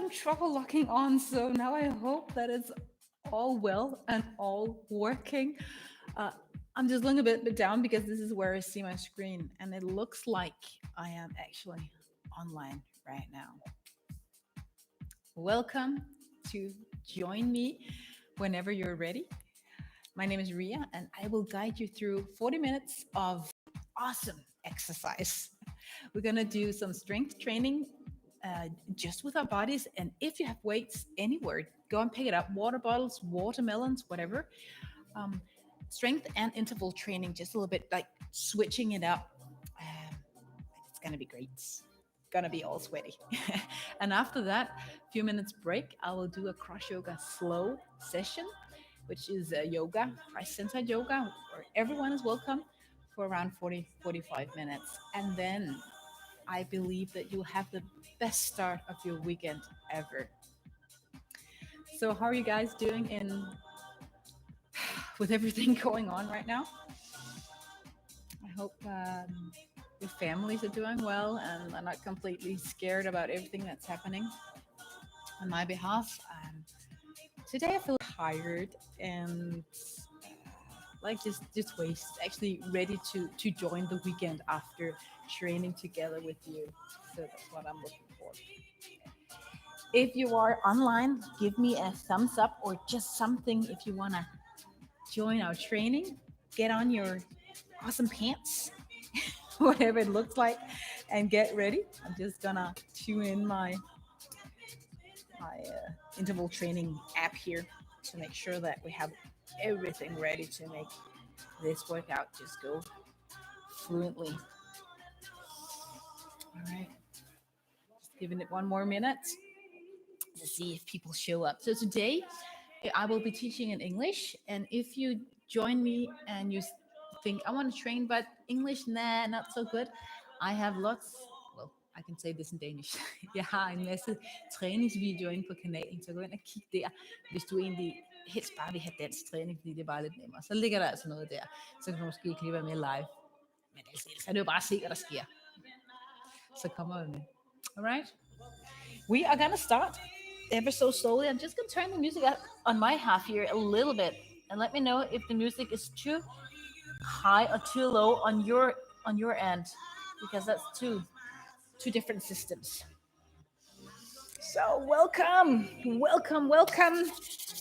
some trouble locking on, so now I hope that it's all well and all working. Uh, I'm just looking a bit down because this is where I see my screen, and it looks like I am actually online right now. Welcome to join me whenever you're ready. My name is Ria, and I will guide you through 40 minutes of awesome exercise. We're going to do some strength training just with our bodies. And if you have weights anywhere, go and pick it up, water bottles, watermelons, whatever. Um, Strength and interval training, just a little bit like switching it up. Um, it's going to be great. Gonna be all sweaty. And after that few minutes break, I will do a cross yoga slow session, which is yoga, Christ-centered yoga, where everyone is welcome for around 40-45 minutes. And then I believe that you'll have the best start of your weekend ever. So how are you guys doing in with everything going on right now? I hope your families are doing well and are not completely scared about everything that's happening on my behalf. Today I feel tired and like just waste, actually ready to join the weekend after training together with you. So that's what I'm looking for. If you are online, give me a thumbs up or just something if you want to join our training. Get on your awesome pants, whatever it looks like, and get ready. I'm just gonna tune in my interval training app here to make sure that we have everything ready to make this workout just go fluently. All right, just giving it one more minute to see if people show up. So today I will be teaching in English, and if you join me and you think I want to train, but English, nah, not so good, I have lots. Well, I can say this in Danish. Jeg har en masse træningsvideoer inde på kanalen, så gå ind og kig der, hvis du egentlig helst bare vil have dansk træning, fordi det er bare lidt nemmere. Så ligger der altså noget der, så kan du måske ikke lige være med live. Men ellers er det jo bare at se, hvad der sker. Så kommer vi med. Alright? We are gonna start ever so slowly. I'm just gonna turn the music up on my half here a little bit, and let me know if the music is too high or too low on your end, because that's two different systems. So welcome.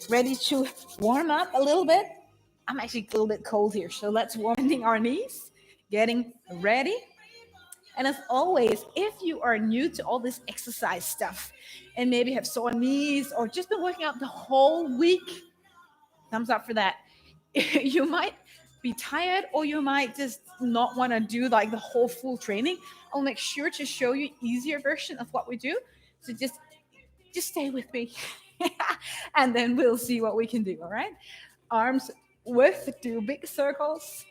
Ready to warm up a little bit? I'm actually a little bit cold here, so let's warming our knees, getting ready. And as always, if you are new to all this exercise stuff and maybe have sore knees or just been working out the whole week, thumbs up for that. You might be tired, or you might just not want to do like the whole full training. I'll make sure to show you easier version of what we do. So just stay with me and then we'll see what we can do. All right. Arms width, do big circles.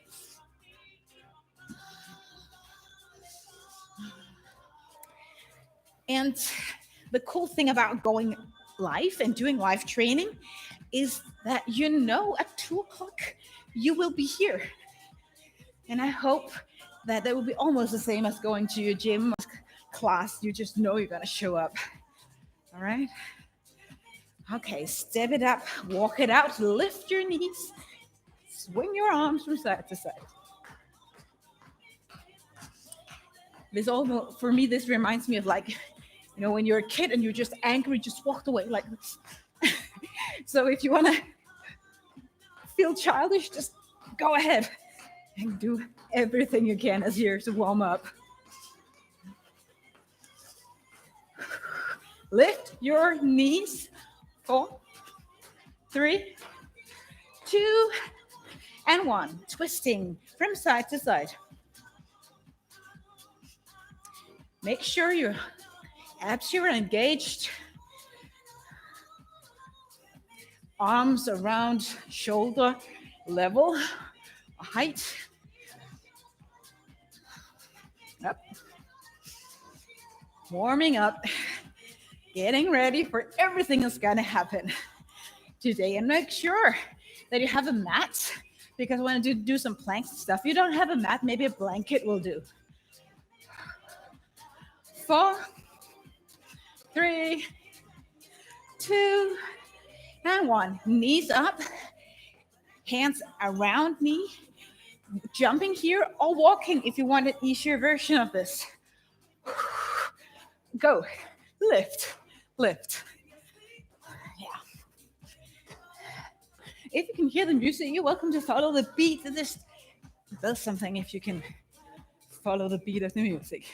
And the cool thing about going live and doing live training is that at 2:00 you will be here. And I hope that will be almost the same as going to your gym class. You just know you're going to show up. All right. Okay, step it up, walk it out, lift your knees, swing your arms from side to side. For me, this reminds me of when you're a kid and you're just angry, just walked away like this. So if you want to feel childish, just go ahead and do everything you can as here to warm up. Lift your knees. 4, 3, 2, and 1. Twisting from side to side. Make sure your abs are engaged. Arms around shoulder level, height. Up. Warming up. Getting ready for everything that's going to happen today. And make sure that you have a mat, because when you do some planks and stuff, you don't have a mat, maybe a blanket will do. 4, 3, 2, and 1. Knees up, hands around knee, jumping here or walking if you want an easier version of this. Go, lift, lift. Yeah. If you can hear the music, you're welcome to follow the beat. This does something if you can follow the beat of the music.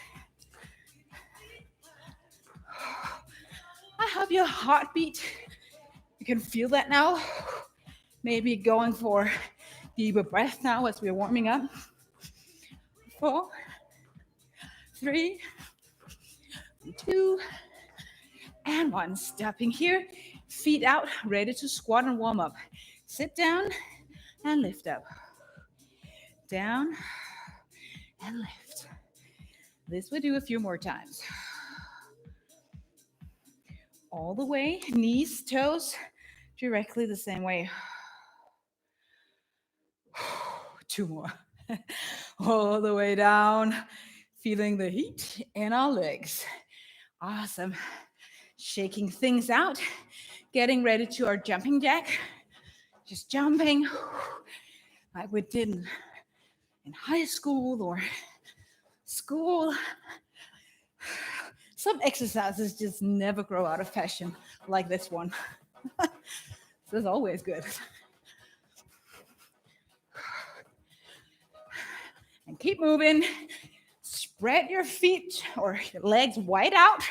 I have your heartbeat. You can feel that now. Maybe going for deeper breath now as we're warming up. 4, 3, 2, and 1. Stopping here, feet out, ready to squat and warm up. Sit down and lift up. Down and lift. This we'll do a few more times. All the way, knees, toes, directly the same way. 2 more. All the way down, feeling the heat in our legs. Awesome. Shaking things out, getting ready to our jumping jack. Just jumping like we did in high school or school. Some exercises just never grow out of fashion like this one. This is always good. And keep moving. Spread your feet or your legs wide out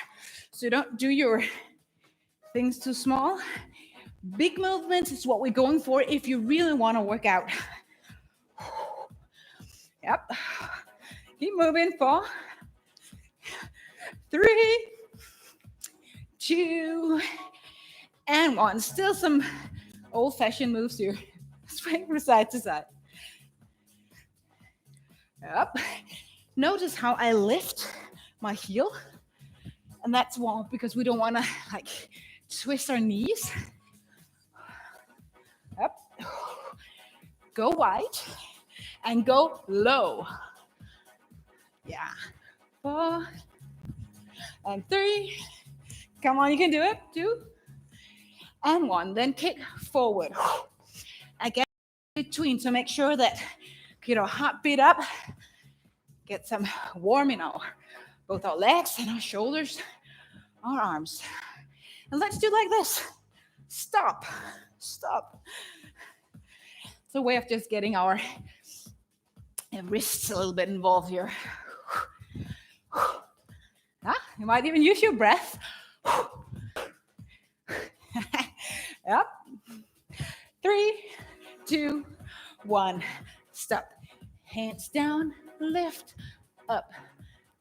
so you don't do your things too small. Big movements is what we're going for if you really want to work out. Yep. Keep moving. 4, 3, 2, and 1. Still some old-fashioned moves here. Swing from side to side. Yep. Notice how I lift my heel. And that's well because we don't want to like twist our knees. Yep. Go wide and go low. Yeah. 4 and 3. Come on, you can do it. 2 and 1. Then kick forward. Again, between. So make sure that get our heartbeat up. Get some warming our both our legs and our shoulders, our arms. And let's do like this. Stop. Stop. It's a way of just getting our wrists a little bit involved here. You might even use your breath. Yep. 3, 2, 1. Stop. Hands down, lift, up,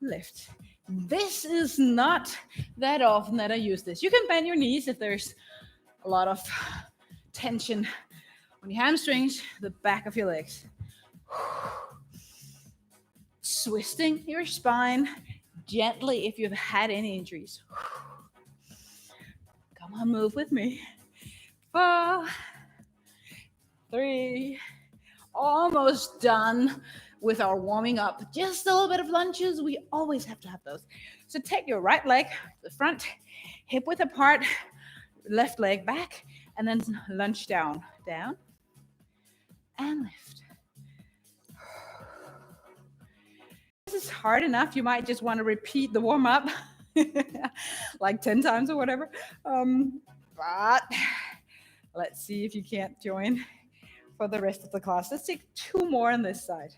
lift. This is not that often that I use this. You can bend your knees if there's a lot of tension on your hamstrings, the back of your legs. Twisting your spine gently if you've had any injuries. Come on, move with me. 4, 3, almost done with our warming up. Just a little bit of lunges. We always have to have those. So take your right leg to the front, hip width apart, left leg back, and then lunge down, down, and lift. This is hard enough. You might just want to repeat the warm up like 10 times or whatever. But let's see if you can't join for the rest of the class. Let's take 2 more on this side.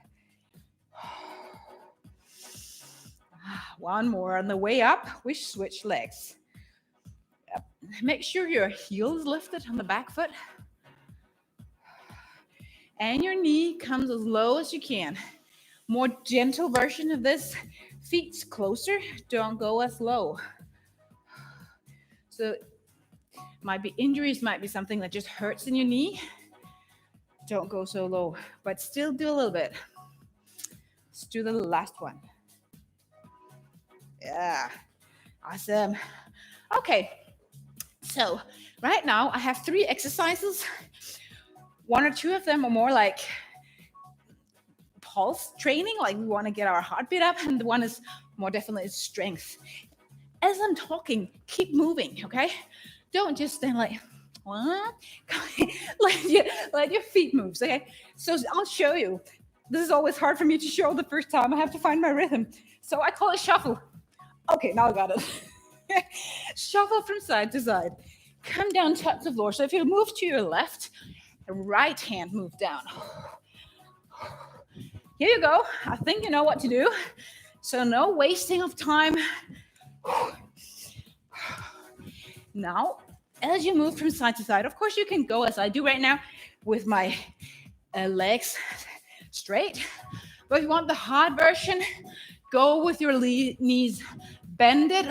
1 more. On the way up, we switch legs. Yep. Make sure your heel is lifted on the back foot. And your knee comes as low as you can. More gentle version of this. Feet closer. Don't go as low. So might be injuries, might be something that just hurts in your knee. Don't go so low, but still do a little bit. Let's do the last one. Yeah, awesome. Okay, so right now I have 3 exercises. 1 or 2 of them are more like pulse training, like we want to get our heartbeat up, and the one is more definitely strength. As I'm talking, keep moving, okay? Don't just stand like, what? let your feet move, okay? So I'll show you. This is always hard for me to show the first time. I have to find my rhythm. So I call it shuffle. Okay, now I got it. Shuffle from side to side. Come down, touch the floor. So if you move to your left, right hand move down. Here you go. I think you know what to do. So no wasting of time. Now, as you move from side to side, of course you can go as I do right now with my legs straight. But if you want the hard version, go with your knees bended.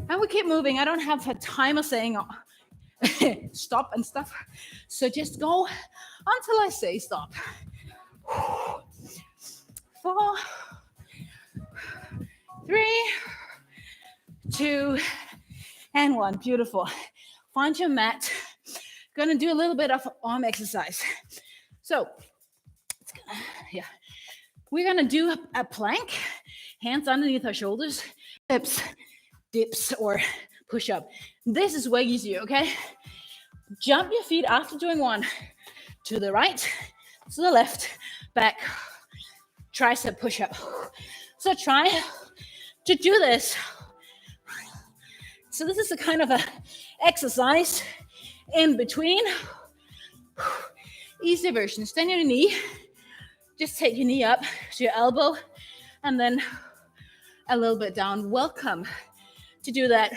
And we keep moving. I don't have a timer saying stop and stuff. So just go until I say stop. 4, 3, 2, and 1. Beautiful. Find your mat. Gonna do a little bit of arm exercise. So, we're gonna do a plank, hands underneath our shoulders, dips, or push up. This is way easier, okay? Jump your feet after doing one. To the right, to the left, back, tricep push up. So try to do this. So this is a kind of a exercise in between. Easy version. Stand on your knee. Just take your knee up to your elbow and then a little bit down. Welcome to do that.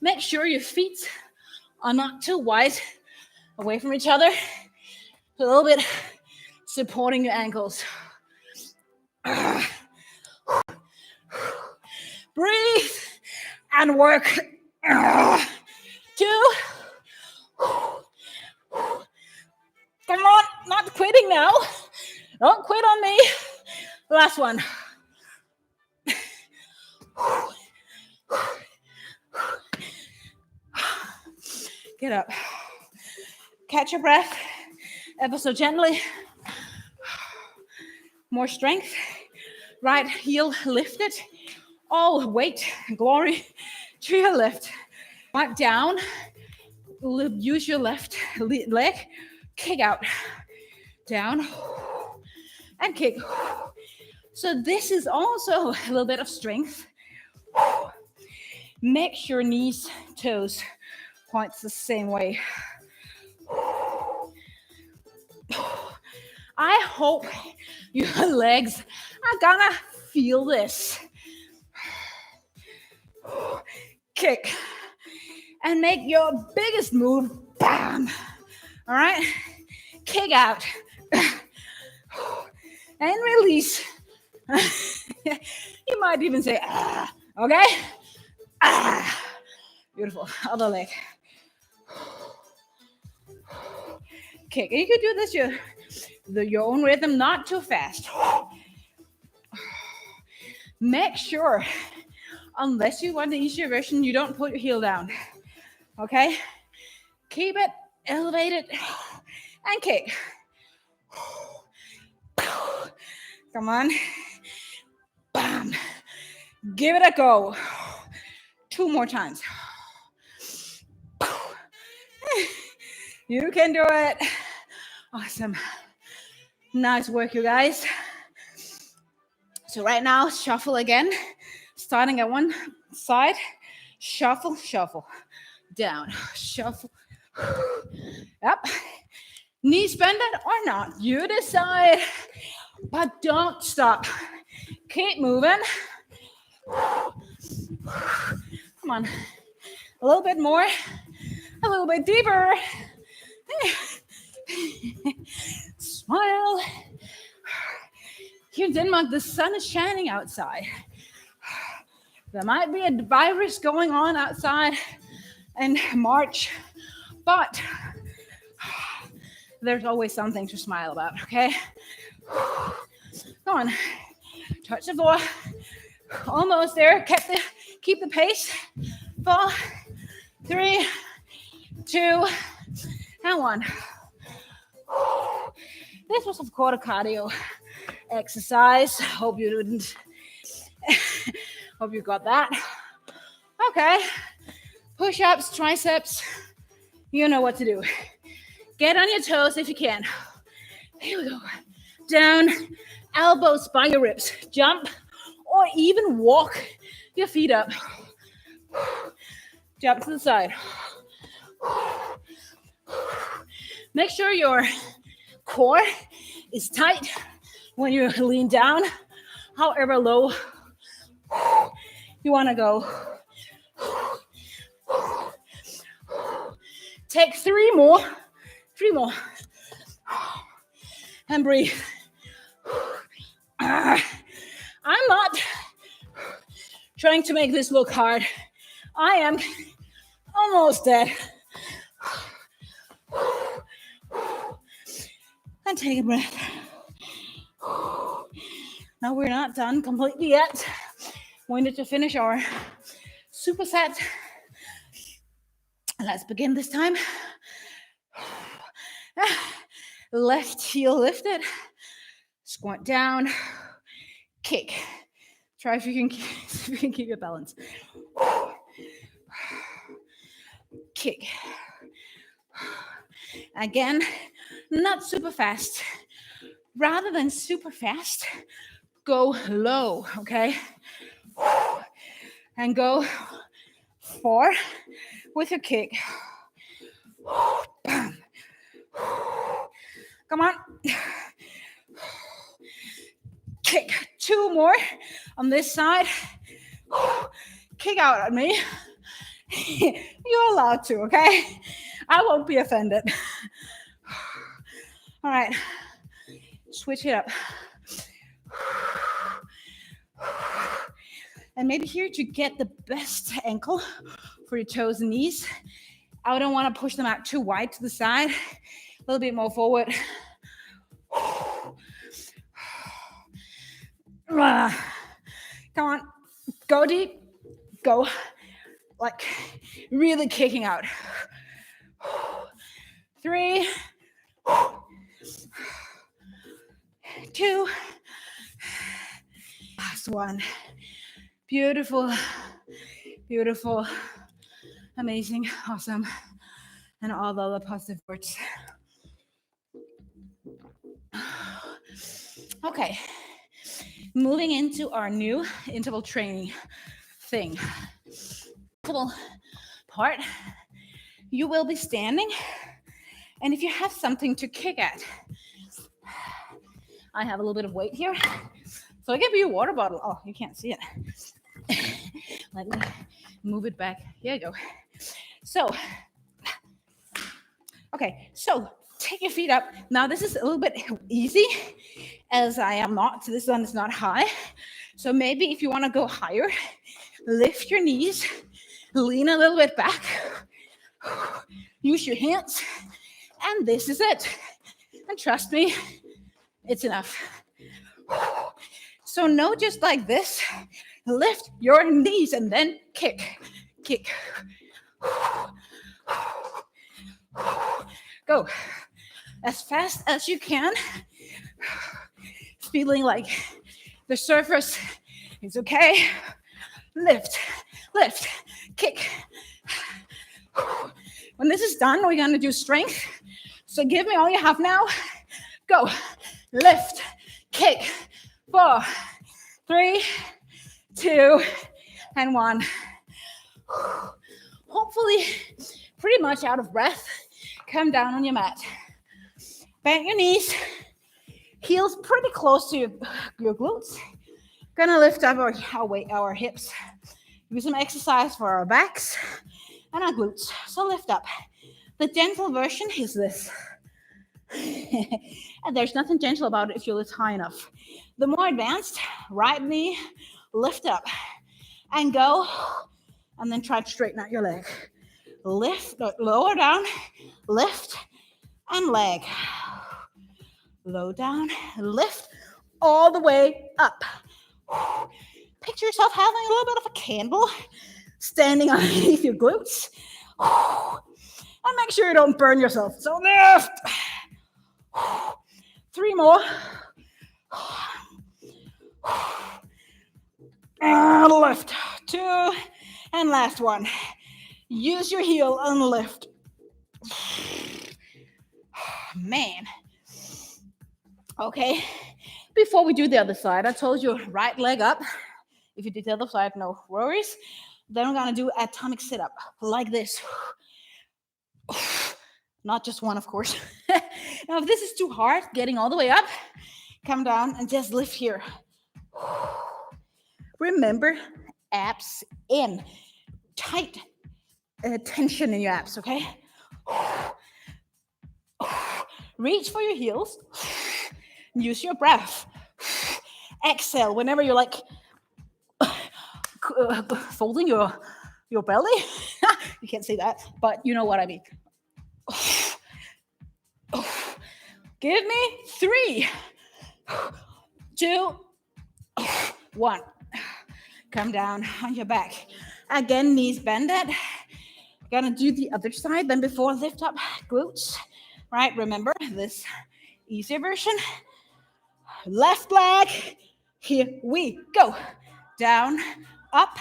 Make sure your feet are not too wide away from each other. A little bit supporting your ankles. Breathe and work. 2. Come on, not quitting now. Don't quit on me. Last one. Get up. Catch your breath ever so gently. More strength. Right heel lifted. All weight, glory to your left. Right down. Use your left leg. Kick out. Down. And kick. So this is also a little bit of strength. Make sure knees, toes points the same way. I hope your legs are gonna feel this. Kick. And make your biggest move. Bam. All right? Kick out. And release. You might even say, ah. Okay? Ah. Beautiful. Other leg. Kick. You can do this your own rhythm, not too fast. Make sure, unless you want the easier version, you don't put your heel down. Okay? Keep it elevated and kick. Come on. Bam. Give it a go. 2 more times. You can do it. Awesome. Nice work, you guys. So right now, shuffle again. Starting at one side. Shuffle, shuffle. Down. Shuffle. Up. Knees bended or not. You decide. But don't stop. Keep moving. Come on. A little bit more. A little bit deeper. Smile. Here in Denmark, the sun is shining outside. There might be a virus going on outside in March, but there's always something to smile about, okay? Come on. Touch the floor. Almost there. Keep the pace. 4, 3, 2, and 1. This was, of course, a cardio exercise. Hope you didn't Hope you got that. Okay. Push-ups, triceps. You know what to do. Get on your toes if you can. Here we go. Down, elbows by your ribs. Jump or even walk your feet up. Jump to the side. Make sure your core is tight when you lean down, however low you want to go. Take three more, and breathe. I'm not trying to make this look hard. I am almost dead. And take a breath. Now we're not done completely yet. We need to finish our superset. Let's begin this time. Left heel lifted. Squat down. Kick. Try if you can keep your balance. Kick. Again, not super fast. Rather than super fast, go low, okay? And go 4 with your kick. Come on. Kick. 2 more on this side. Kick out at me. You're allowed to, okay? I won't be offended. All right. Switch it up. And maybe here to get the best ankle for your toes and knees. I don't want to push them out too wide to the side. A little bit more forward. Come on. Go deep. Go like really kicking out. 3, 2, last one. Beautiful, beautiful, amazing, awesome, and all the other positive words. Okay, moving into our new interval training thing. Interval part, you will be standing, and if you have something to kick at, I have a little bit of weight here, so I give you a water bottle. Oh, you can't see it. Let me move it back. Here you go. So, okay, so take your feet up. Now this is a little bit easy as I am not, so this one is not high. So maybe if you want to go higher, lift your knees, lean a little bit back, use your hands, and this is it. And trust me, it's enough. So no, just like this, lift your knees and then kick, kick. Go as fast as you can, feeling like the surface is okay. Lift, lift, kick. When this is done, we're going to do strength. So give me all you have now. Go, lift, kick. 4, 3, 2, and 1. Hopefully, pretty much out of breath. Come down on your mat. Bend your knees. Heels pretty close to your glutes. Gonna lift up our hips. Do some exercise for our backs and our glutes. So lift up. The gentle version is this. And there's nothing gentle about it if you lift high enough. The more advanced, right knee, lift up and go, and then try to straighten out your leg. Lift, lower down, lift, and leg. Low down, lift, all the way up. Picture yourself having a little bit of a candle standing underneath your glutes. And make sure you don't burn yourself. So lift. 3 more. And lift. 2. And last one. Use your heel and lift. Man. Okay. Before we do the other side, I told you right leg up. If you did the other side, no worries. Then we're going to do atomic sit-up like this. Not just one, of course. Now, if this is too hard, getting all the way up, come down and just lift here. Remember, abs in. Tight tension in your abs, okay? Reach for your heels. Use your breath. Exhale whenever you're like folding your belly. You can't say that, but you know what I mean. Give me 3, 2, 1. Come down on your back. Again, knees bended. Gonna do the other side. Then before, lift up glutes. Right, remember this easier version. Left leg. Here we go. Down, up.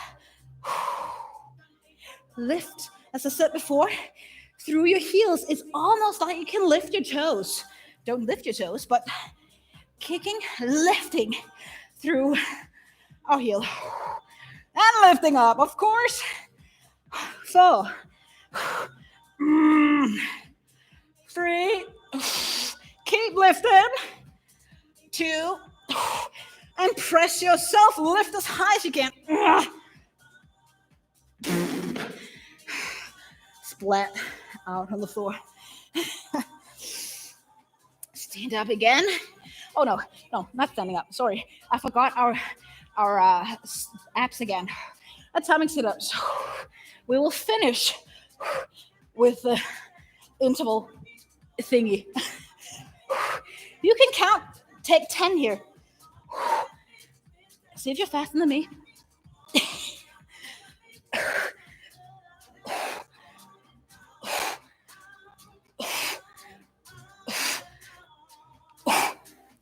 Lift, as I said before, through your heels. It's almost like you can lift your toes. Don't lift your toes, but kicking, lifting through our heel. And lifting up, of course. 4, 3, keep lifting. 2, and press yourself, lift as high as you can. Splat out on the floor. Stand up again. Oh no, not standing up. Sorry, I forgot our abs again. Atomic sit-ups. We will finish with the interval thingy. You can count. Take 10 here. See if you're faster than me.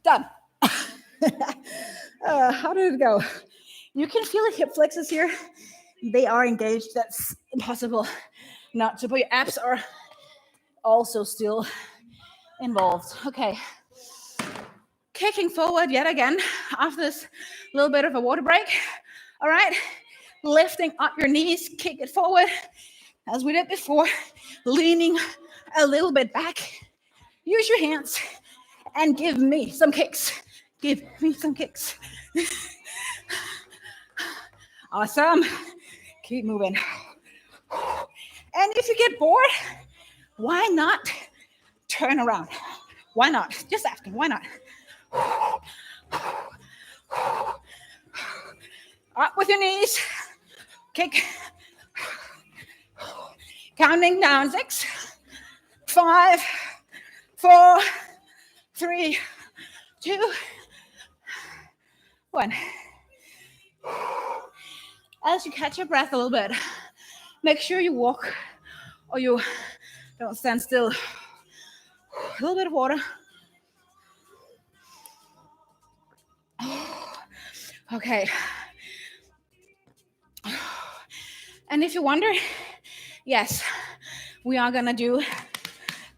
Done. How did it go? You can feel the hip flexors here. They are engaged. That's impossible not to, but your abs are also still involved. Okay. Kicking forward yet again after this little bit of a water break. All right. Lifting up your knees, kick it forward as we did before, leaning a little bit back. Use your hands and give me some kicks. Give me some kicks. Awesome. Keep moving. And if you get bored, why not turn around? Why not? Just asking, why not? Up with your knees. Kick. Counting down. 6, 5, 4, 3, 2, 1. As you catch your breath a little bit, make sure you walk or you don't stand still. A little bit of water. Okay. And if you wonder, yes, we are going to do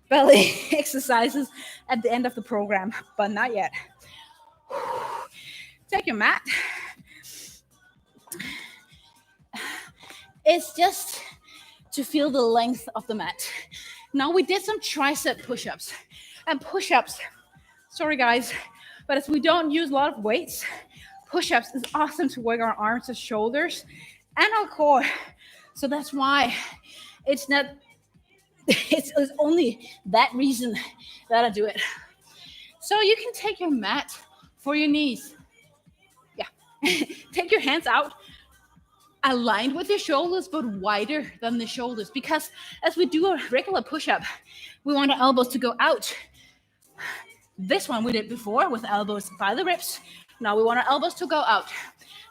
belly exercises at the end of the program, but not yet. Take your mat. It's just to feel the length of the mat. Now we did some tricep push-ups. And push-ups, sorry guys, but as we don't use a lot of weights, push-ups is awesome to work our arms and shoulders and our core. So that's why it's only that reason that I do it. So you can take your mat for your knees. Yeah. Take your hands out, aligned with your shoulders, but wider than the shoulders. Because as we do a regular push-up, we want our elbows to go out. This one we did before with elbows by the ribs. Now we want our elbows to go out.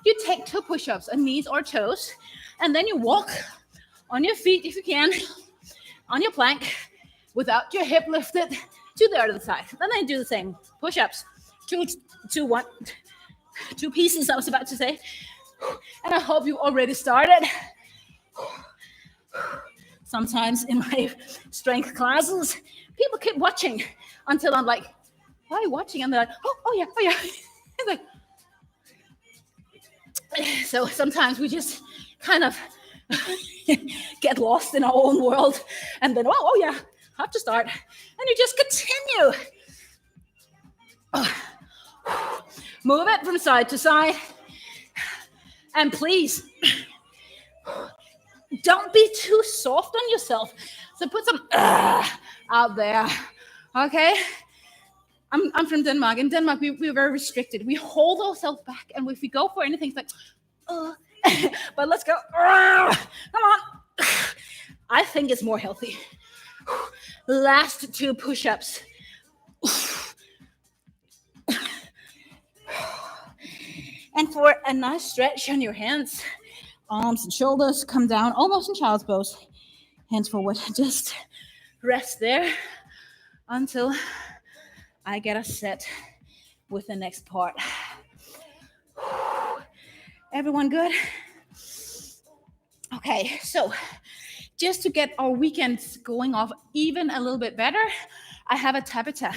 You take 2 push-ups on knees or toes, and then you walk on your feet if you can, on your plank, without your hip lifted to the other side. Then I do the same push-ups. 2 pieces, I was about to say. And I hope you already started. Sometimes in my strength classes, people keep watching until I'm like, why are you watching? And they're like, oh yeah. It's like, so sometimes we just kind of get lost in our own world, and then, oh yeah, I have to start. And you just continue. Move it from side to side. And please, don't be too soft on yourself. So put some out there, okay? I'm from Denmark. In Denmark, we're very restricted. We hold ourselves back, and if we go for anything, it's like, but let's go. Come on. I think it's more healthy. Last 2 push-ups. And for a nice stretch on your hands, arms and shoulders, come down almost in child's pose. Hands forward. Just rest there until I get us set with the next part. Everyone good? Okay, so just to get our weekends going off even a little bit better, I have a Tabata.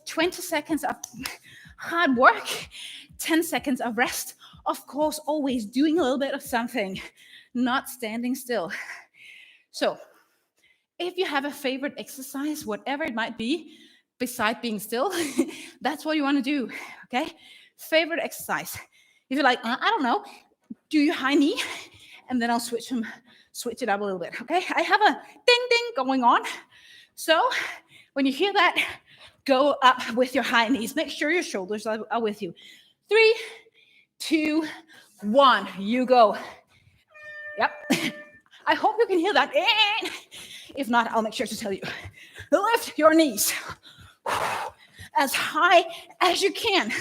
20 seconds of hard work, 10 seconds of rest. Of course, always doing a little bit of something, not standing still. So if you have a favorite exercise, whatever it might be, beside being still, that's what you want to do, okay? Favorite exercise. If you're like, I don't know, do your high knee, and then I'll switch it up a little bit, okay? I have a ding ding going on. So when you hear that, go up with your high knees. Make sure your shoulders are with you. 3, 2, 1, you go. Yep. I hope you can hear that. If not, I'll make sure to tell you. Lift your knees as high as you can.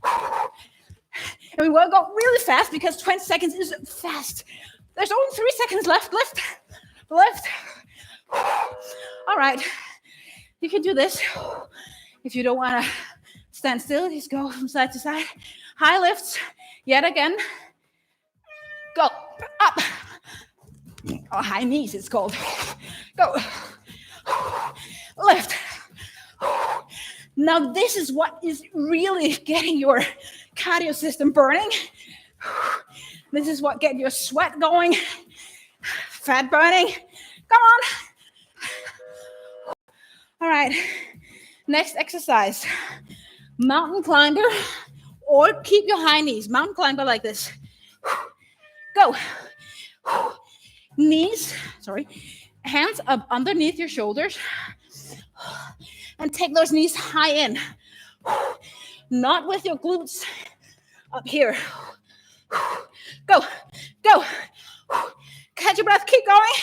And we will go really fast because 20 seconds is fast. There's only 3 seconds left. Lift. All right. You can do this. If you don't want to stand still, just go from side to side. High lifts. Yet again. Go up. Or high knees, it's called. Go. Lift. Now this is what is really getting your cardio system burning. This is what gets your sweat going, fat burning. Come on. All right, next exercise. Mountain climber, or keep your high knees. Mountain climber like this. Go. Hands up underneath your shoulders. And take those knees high in. Not with your glutes up here. Go. Catch your breath, keep going.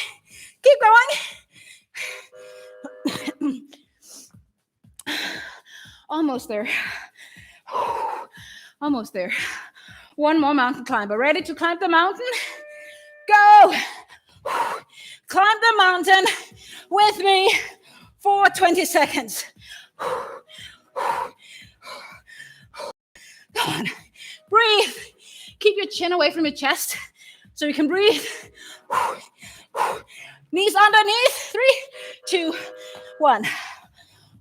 Almost there. One more mountain climber. Ready to climb the mountain? Go. Climb the mountain with me for 20 seconds. Come on. Breathe. Keep your chin away from your chest so you can breathe. Knees underneath. 3, 2, 1.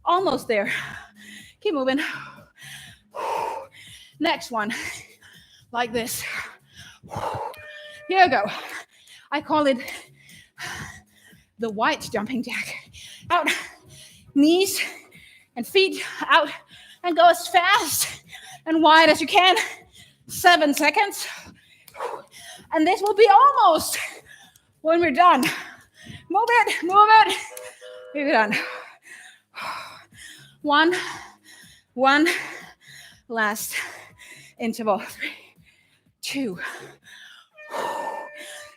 Almost there. Keep moving. Next one. Like this. Here we go. I call it the white jumping jack. Out. Knees and feet out. And go as fast and wide as you can. 7 seconds. And this will be almost when we're done. Move it. We're done. One last interval. 3, 2.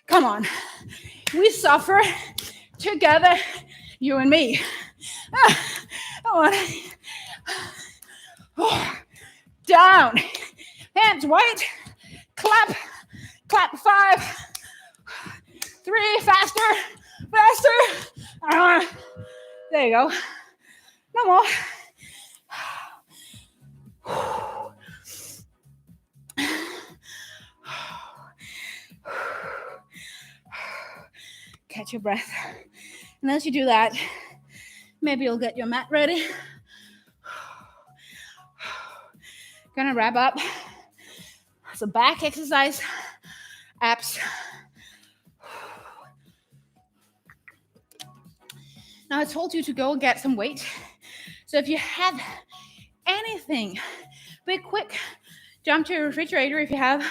Come on. We suffer together, you and me. Come on. Down. Hands wide. Clap. 5. 3. Faster. There you go. No more. Catch your breath. And as you do that, maybe you'll get your mat ready. Gonna wrap up. So back exercise, abs. Now I told you to go get some weight. So if you have anything, be quick. Jump to your refrigerator if you have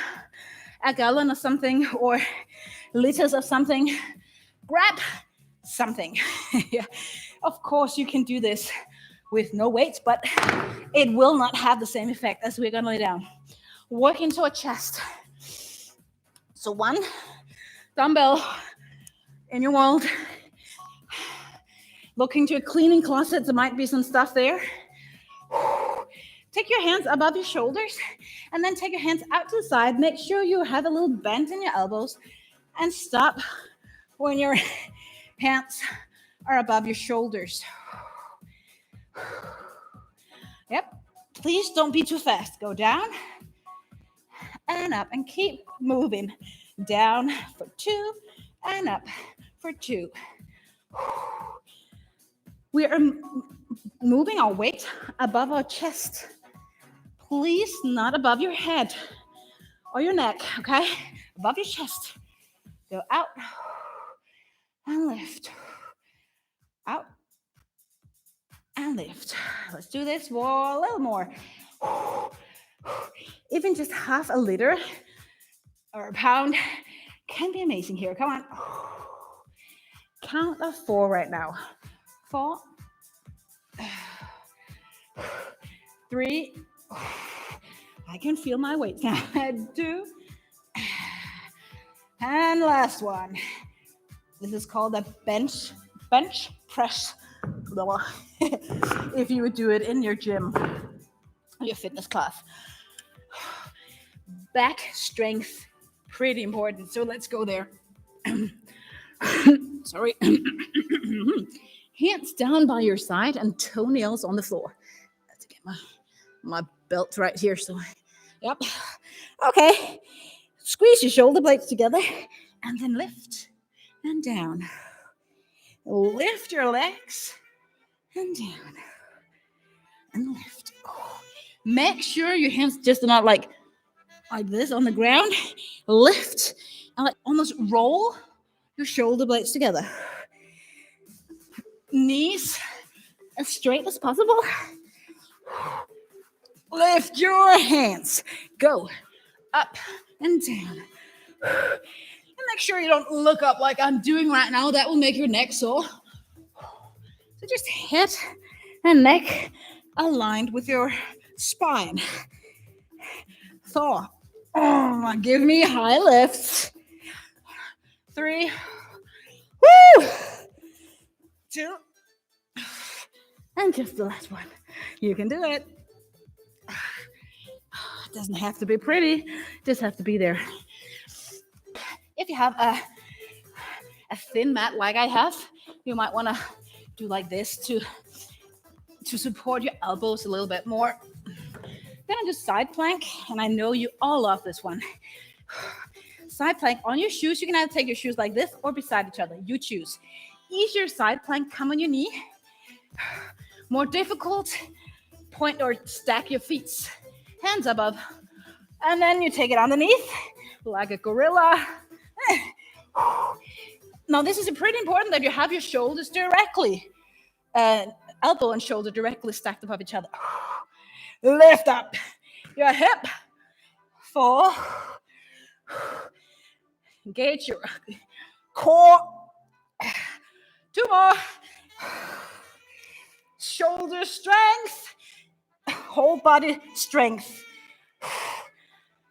a gallon of something or liters of something. Grab something. Yeah. Of course, you can do this with no weights, but it will not have the same effect as we're going to lay down. Work into a chest. So one dumbbell in your world. Looking to a cleaning closet, there might be some stuff there. Take your hands above your shoulders and then take your hands out to the side. Make sure you have a little bend in your elbows and stop when your hands are above your shoulders. Yep. Please don't be too fast. Go down and up and keep moving. Down for 2 and up for 2. We are moving our weight above our chest. Please, not above your head or your neck, okay? Above your chest. Go out and lift. Out and lift. Let's do this for a little more. Even just half a liter or a pound can be amazing here. Come on. Count of 4 right now. 4, 3. I can feel my weight now. 2. And last one. This is called a bench press. If you would do it in your gym, your fitness class. Back strength, pretty important. So let's go there. Sorry. Hands down by your side and toenails on the floor. Let's get my belt right here. So, yep. Okay. Squeeze your shoulder blades together and then lift and down. Lift your legs and down and lift. Make sure your hands just are not like this on the ground. Lift and like almost roll your shoulder blades together. Knees as straight as possible. Lift your hands. Go up and down. And make sure you don't look up like I'm doing right now. That will make your neck sore. So just head and neck aligned with your spine. Thor. Oh, give me high lifts. 3. Woo! 2. And just the last one. You can do it. It doesn't have to be pretty. Just have to be there. If you have a thin mat like I have, you might want to do like this to support your elbows a little bit more. Then I just side plank, and I know you all love this one. Side plank on your shoes. You can either take your shoes like this or beside each other. You choose. Easier side plank, come on your knee. More difficult, point or stack your feet. Hands above. And then you take it underneath like a gorilla. Now this is pretty important that you have your shoulders directly, elbow and shoulder directly stacked above each other. Lift up your hip. 4. Engage your core. 2 more. Shoulder strength. Whole body strength.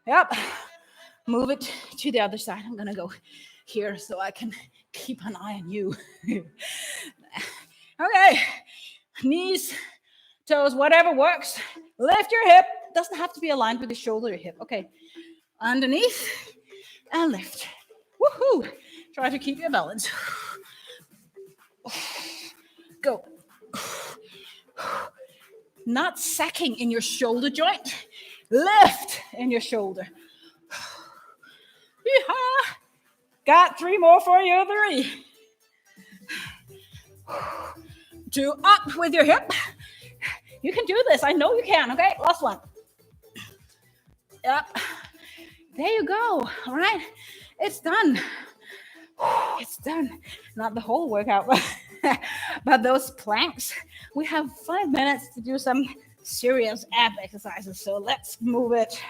Yep. Move it to the other side. I'm going to go here so I can keep an eye on you. Okay. Knees, toes, whatever works. Lift your hip. Doesn't have to be aligned with the shoulder or hip. Okay. Underneath and lift. Woohoo. Try to keep your balance. Go. Not sacking in your shoulder joint. Lift in your shoulder. Yeehaw. Got 3 more for you. 3. 2, up with your hip. You can do this. I know you can. Okay, last one. Yep. There you go. All right, it's done. It's done. Not the whole workout, but those planks. We have 5 minutes to do some serious ab exercises. So let's move it.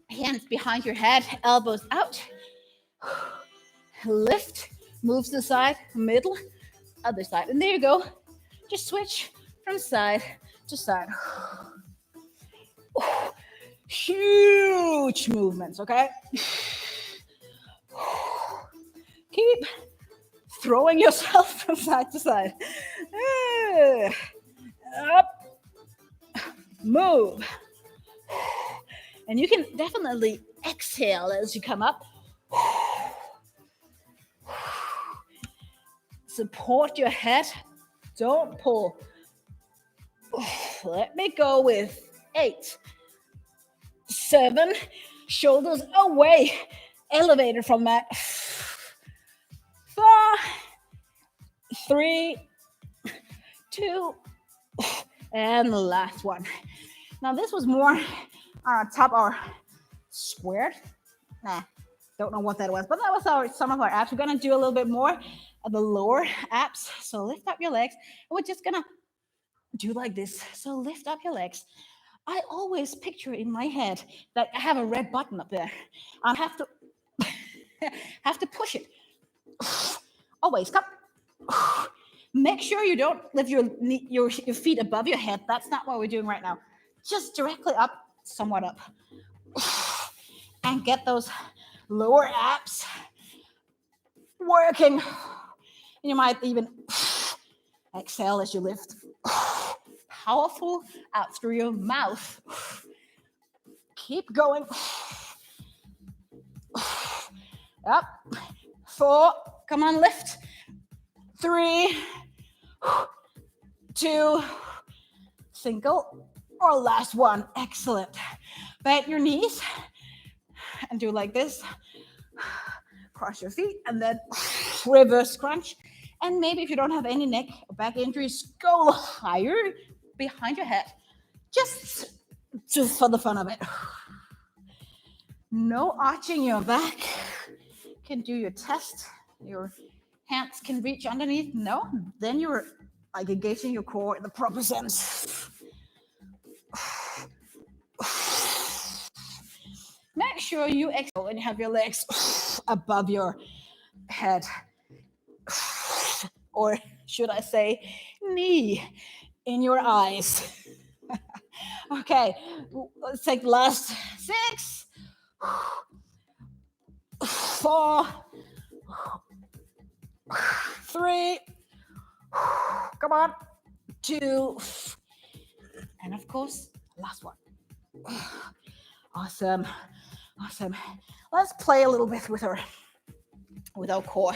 Hands behind your head, elbows out. Lift, moves to the side, middle, other side. And there you go. Just switch from side to side. Huge movements, okay? Keep throwing yourself from side to side. Up, move. And you can definitely exhale as you come up. Support your head. Don't pull. Let me go with 8, 7, shoulders away, elevated from that. 4, 3, 2, and the last one. Now this was more on top or squared. Don't know what that was, but that was some of our abs. We're gonna do a little bit more of the lower abs. So lift up your legs, and we're just gonna do like this. So lift up your legs. I always picture in my head that I have a red button up there. I have to push it. Always come. Make sure you don't lift your feet above your head. That's not what we're doing right now. Just directly up, somewhat up. And get those lower abs working. And you might even exhale as you lift. Powerful out through your mouth. Keep going. Up. 4. Come on, lift. 3, 2, single, or last one. Excellent. Bend your knees and do like this. Cross your feet and then reverse crunch. And maybe if you don't have any neck or back injuries, go higher behind your head. Just for the fun of it. No arching your back. You can do your chest. Your hands can reach underneath. No, then you're like engaging your core in the proper sense. Make sure you exhale and have your legs above your head. Or should I say, knee in your eyes. Okay, let's take the last 6, 4, 3, come on, 2, and of course, last one. Awesome. Let's play a little bit with our core.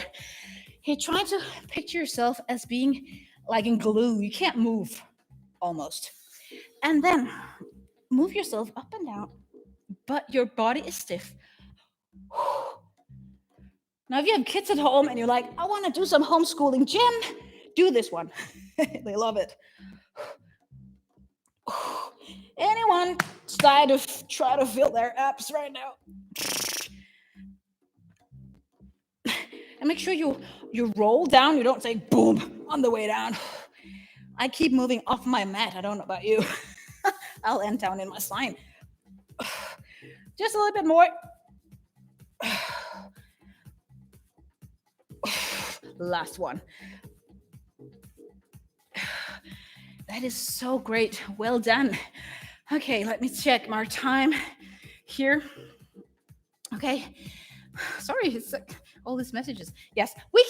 Hey, try to picture yourself as being like in glue. You can't move, almost. And then move yourself up and down, but your body is stiff. Now, if you have kids at home and you're like, I want to do some homeschooling gym, do this one. They love it. Anyone try to feel their abs right now? And make sure you roll down. You don't say boom on the way down. I keep moving off my mat. I don't know about you. I'll end down in my slime. Just a little bit more. Last one. That is so great. Well done. Okay, let me check my time here. Okay. Sorry, it's like all these messages. Yes, we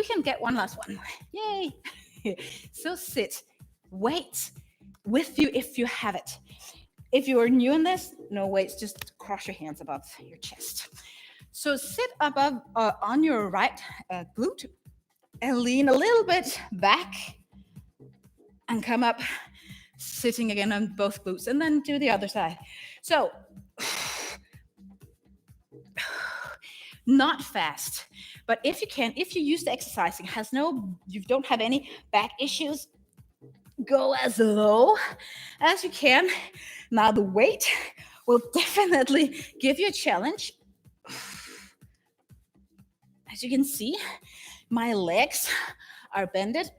can get one last one. Yay. So sit. Wait with you if you have it. If you are new in this, no weights, just cross your hands above your chest. So sit above on your right glute and lean a little bit back and come up, sitting again on both glutes, and then do the other side. So not fast, But if you use the exercising, you don't have any back issues, go as low as you can. Now the weight will definitely give you a challenge. As you can see, my legs are bended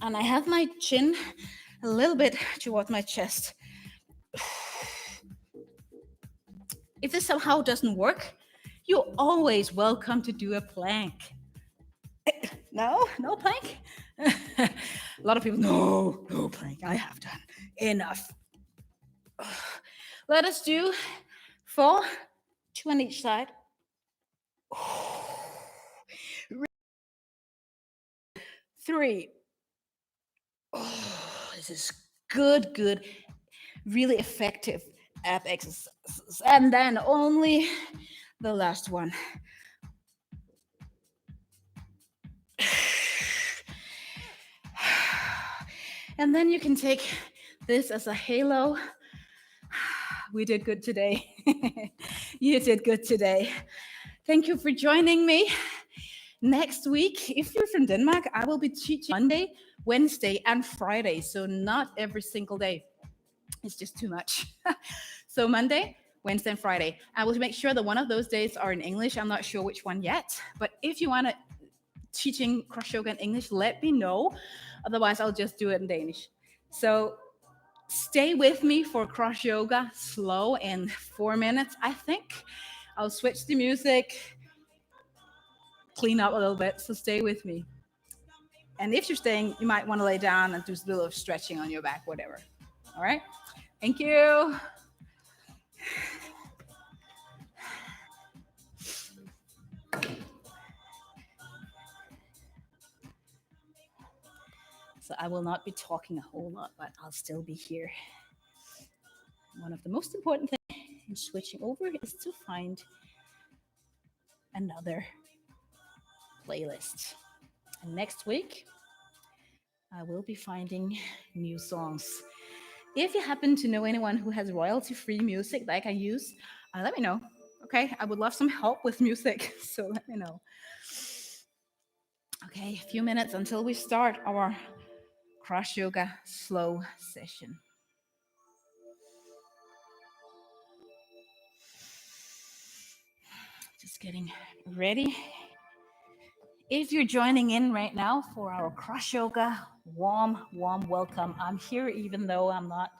and I have my chin a little bit towards my chest. If this somehow doesn't work, you're always welcome to do a plank. No plank? A lot of people, no plank. I have done enough. Let us do 4, 2 on each side. 3. This is good, really effective ab exercises. And then only the last one. And then you can take this as a halo. We did good today. You did good today. Thank you for joining me. Next week, if you're from Denmark, I will be teaching Monday, Wednesday, and Friday. So not every single day. It's just too much. So Monday, Wednesday, and Friday. I will make sure that one of those days are in English. I'm not sure which one yet. But if you want to teaching CrossYoga in English, let me know. Otherwise, I'll just do it in Danish. So stay with me for CrossYoga slow in 4 minutes, I think. I'll switch the music, clean up a little bit, so stay with me. And if you're staying, you might want to lay down and do a little stretching on your back, whatever. All right? Thank you. So I will not be talking a whole lot, but I'll still be here. One of the most important things in switching over is to find another playlist. And next week, I will be finding new songs. If you happen to know anyone who has royalty-free music that I can use, let me know. Okay, I would love some help with music, so let me know. Okay, a few minutes until we start our CrossYoga slow session. Just getting ready. If you're joining in right now for our CrossYoga, warm welcome. I'm here even though I'm not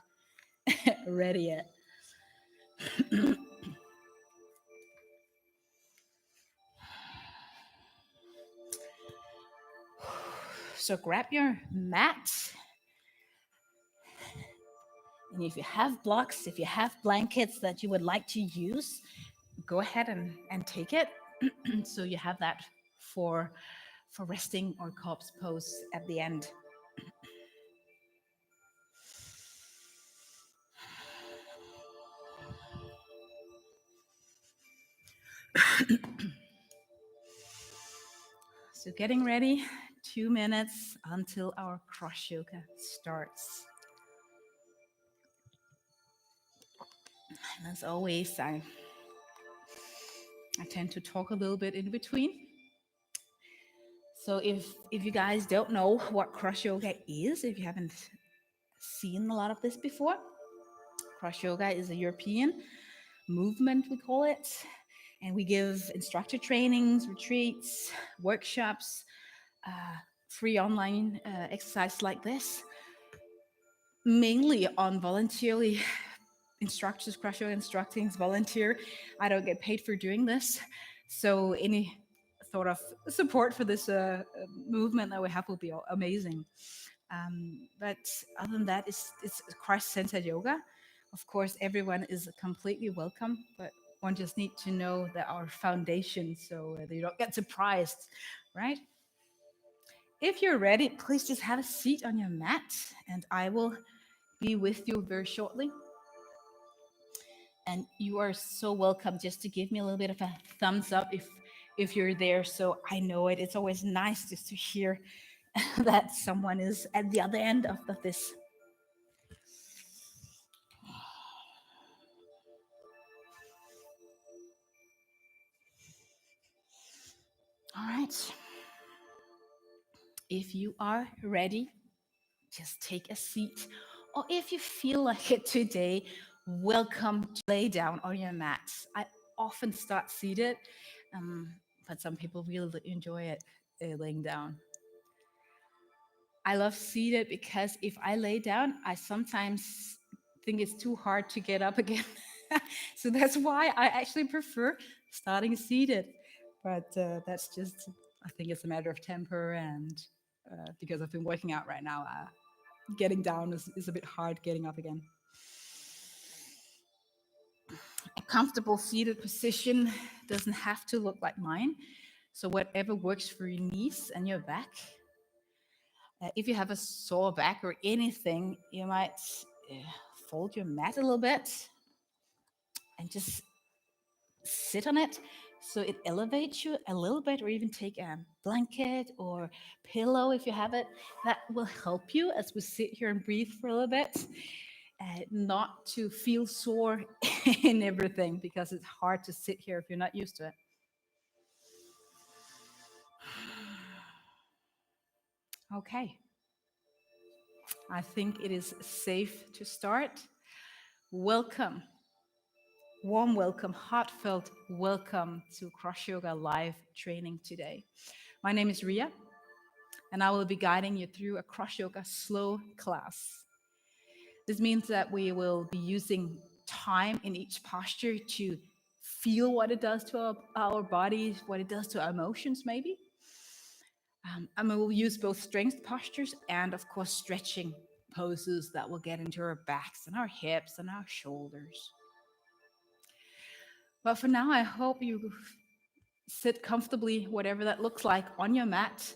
ready yet. So grab your mat. And if you have blocks, if you have blankets that you would like to use, go ahead and take it. So you have that for resting or corpse pose at the end. So getting ready, 2 minutes until our CrossYoga starts. And as always, I tend to talk a little bit in between. So if you guys don't know what CrossYoga is, if you haven't seen a lot of this before, CrossYoga is a European movement, we call it. And we give instructor trainings, retreats, workshops, free online exercise like this, mainly on voluntarily instructors. CrossYoga instructing is volunteer. I don't get paid for doing this. So any sort of support for this movement that we have will be amazing. But other than that, it's Christ-centered yoga. Of course, everyone is completely welcome, but one just need to know that our foundation, so that you don't get surprised, right? If you're ready, please just have a seat on your mat, and I will be with you very shortly. And you are so welcome just to give me a little bit of a thumbs up if you're there, so I know it. It's always nice just to hear that someone is at the other end of this. All right. If you are ready, just take a seat. Or if you feel like it today, welcome to lay down on your mat. I often start seated, um, but some people really enjoy it laying down. I love seated because if I lay down, I sometimes think it's too hard to get up again. So that's why I actually prefer starting seated. But that's just, I think it's a matter of temper and because I've been working out right now, getting down is a bit hard getting up again. A comfortable seated position doesn't have to look like mine. So whatever works for your knees and your back. If you have a sore back or anything, you might uh, fold your mat a little bit and just sit on it so it elevates you a little bit, or even take a blanket or pillow if you have it. That will help you as we sit here and breathe for a little bit, not to feel sore in everything, because it's hard to sit here if you're not used to it. Okay, I think it is safe to start. Welcome. Warm welcome, heartfelt welcome to CrossYoga live training today. My name is Ria, and I will be guiding you through a CrossYoga slow class. This means that we will be using time in each posture to feel what it does to our bodies, what it does to our emotions, maybe. And we will use both strength postures and, of course, stretching poses that will get into our backs and our hips and our shoulders. But for now, I hope you sit comfortably, whatever that looks like, on your mat.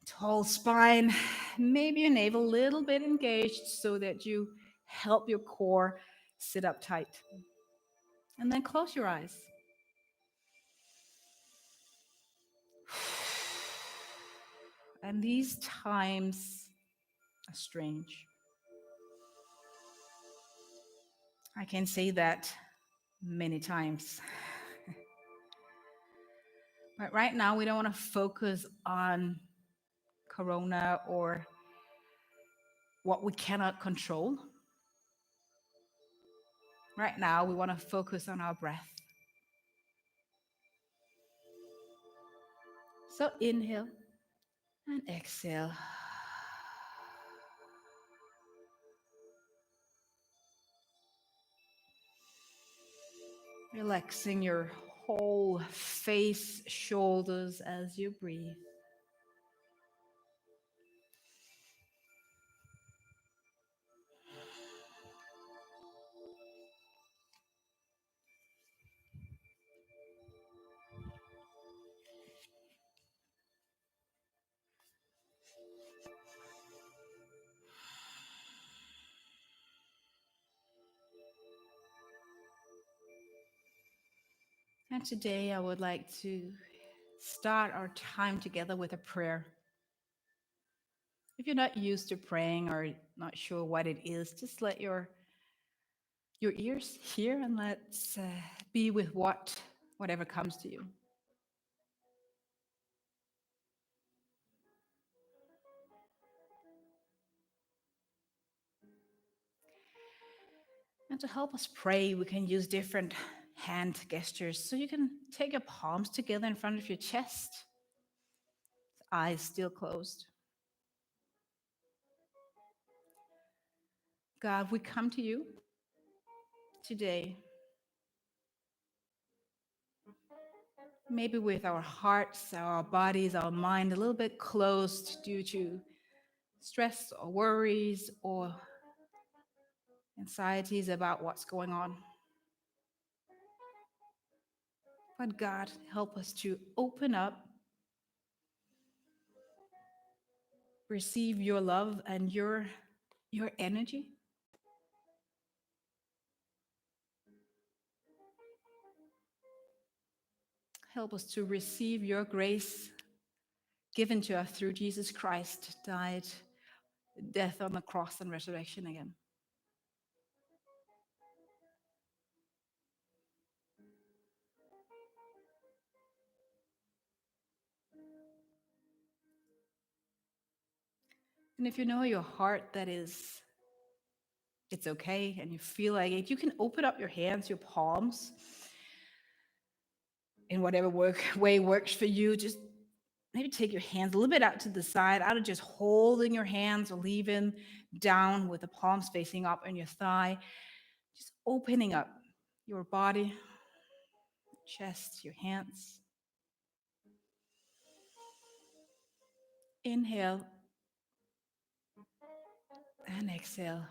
Tall spine, maybe your navel a little bit engaged so that you help your core sit up tight. And then close your eyes. And these times are strange. I can say that many times. But right now, we don't want to focus on Corona or what we cannot control. Right now, we want to focus on our breath. So inhale and exhale. Relaxing your whole face, shoulders as you breathe. And today I would like to start our time together with a prayer. If you're not used to praying or not sure what it is, just let your ears hear, and let's be with whatever comes to you. And to help us pray, we can use different hand gestures. So you can take your palms together in front of your chest, eyes still closed. God, we come to you today, maybe with our hearts, our bodies, our mind a little bit closed due to stress or worries or anxieties about what's going on. But God, help us to open up, receive your love and your energy. Help us to receive your grace given to us through Jesus Christ, died, death on the cross and resurrection again. And if you know your heart that it's okay and you feel like it, you can open up your hands, your palms, in whatever way works for you. Just maybe take your hands a little bit out to the side, out of just holding your hands or leaving down with the palms facing up on your thigh. Just opening up your body, chest, your hands. Inhale and exhale.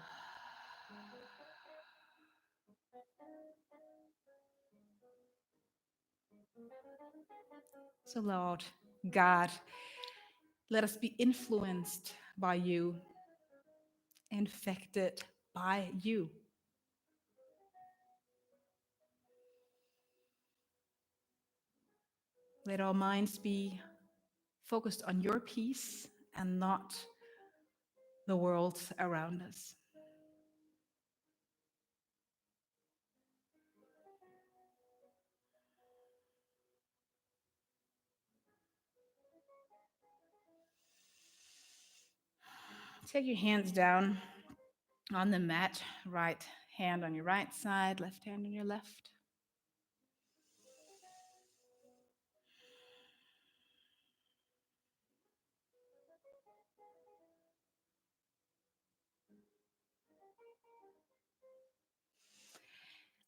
So, Lord God, let us be influenced by you, infected by you. Let our minds be focused on your peace and not the world around us. Take your hands down on the mat, right hand on your right side, left hand on your left.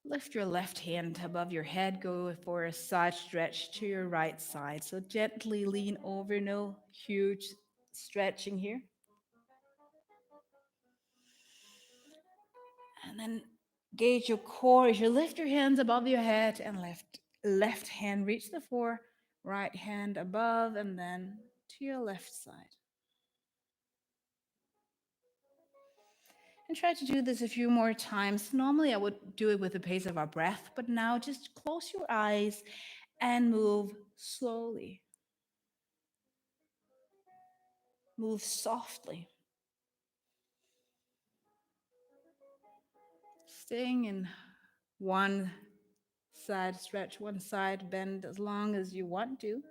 Lift your left hand above your head, go for a side stretch to your right side. So gently lean over, no huge stretching here. And then gauge your core as you lift your hands above your head and left hand reach the floor, right hand above and then to your left side. And try to do this a few more times. Normally I would do it with the pace of our breath, but now just close your eyes and move slowly. Move softly. Staying in one side stretch, one side bend as long as you want to.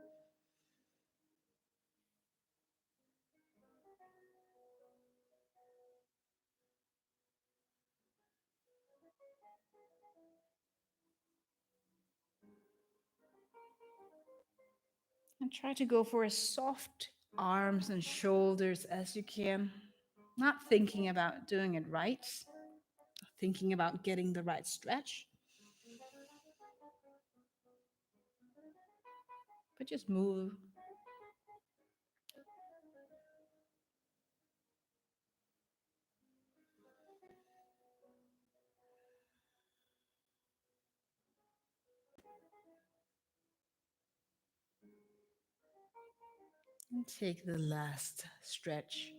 And try to go for as soft arms and shoulders as you can. Not thinking about doing it right, thinking about getting the right stretch, but just move. And take the last stretch.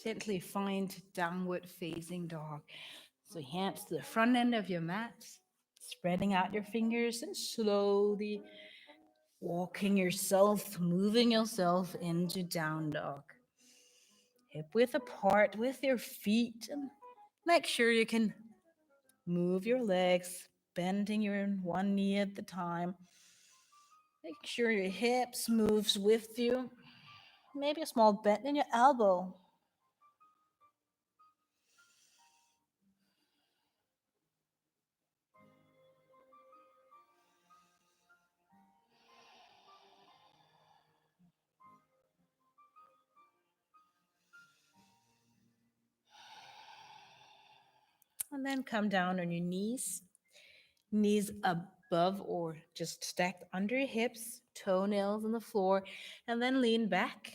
Gently find downward facing dog. So hands to the front end of your mat, spreading out your fingers and slowly walking yourself, moving yourself into down dog. Hip width apart with your feet and make sure you can move your legs, bending your one knee at the time. Make sure your hips moves with you. Maybe a small bend in your elbow. And then come down on your knees above or just stacked under your hips, toenails on the floor, and then lean back.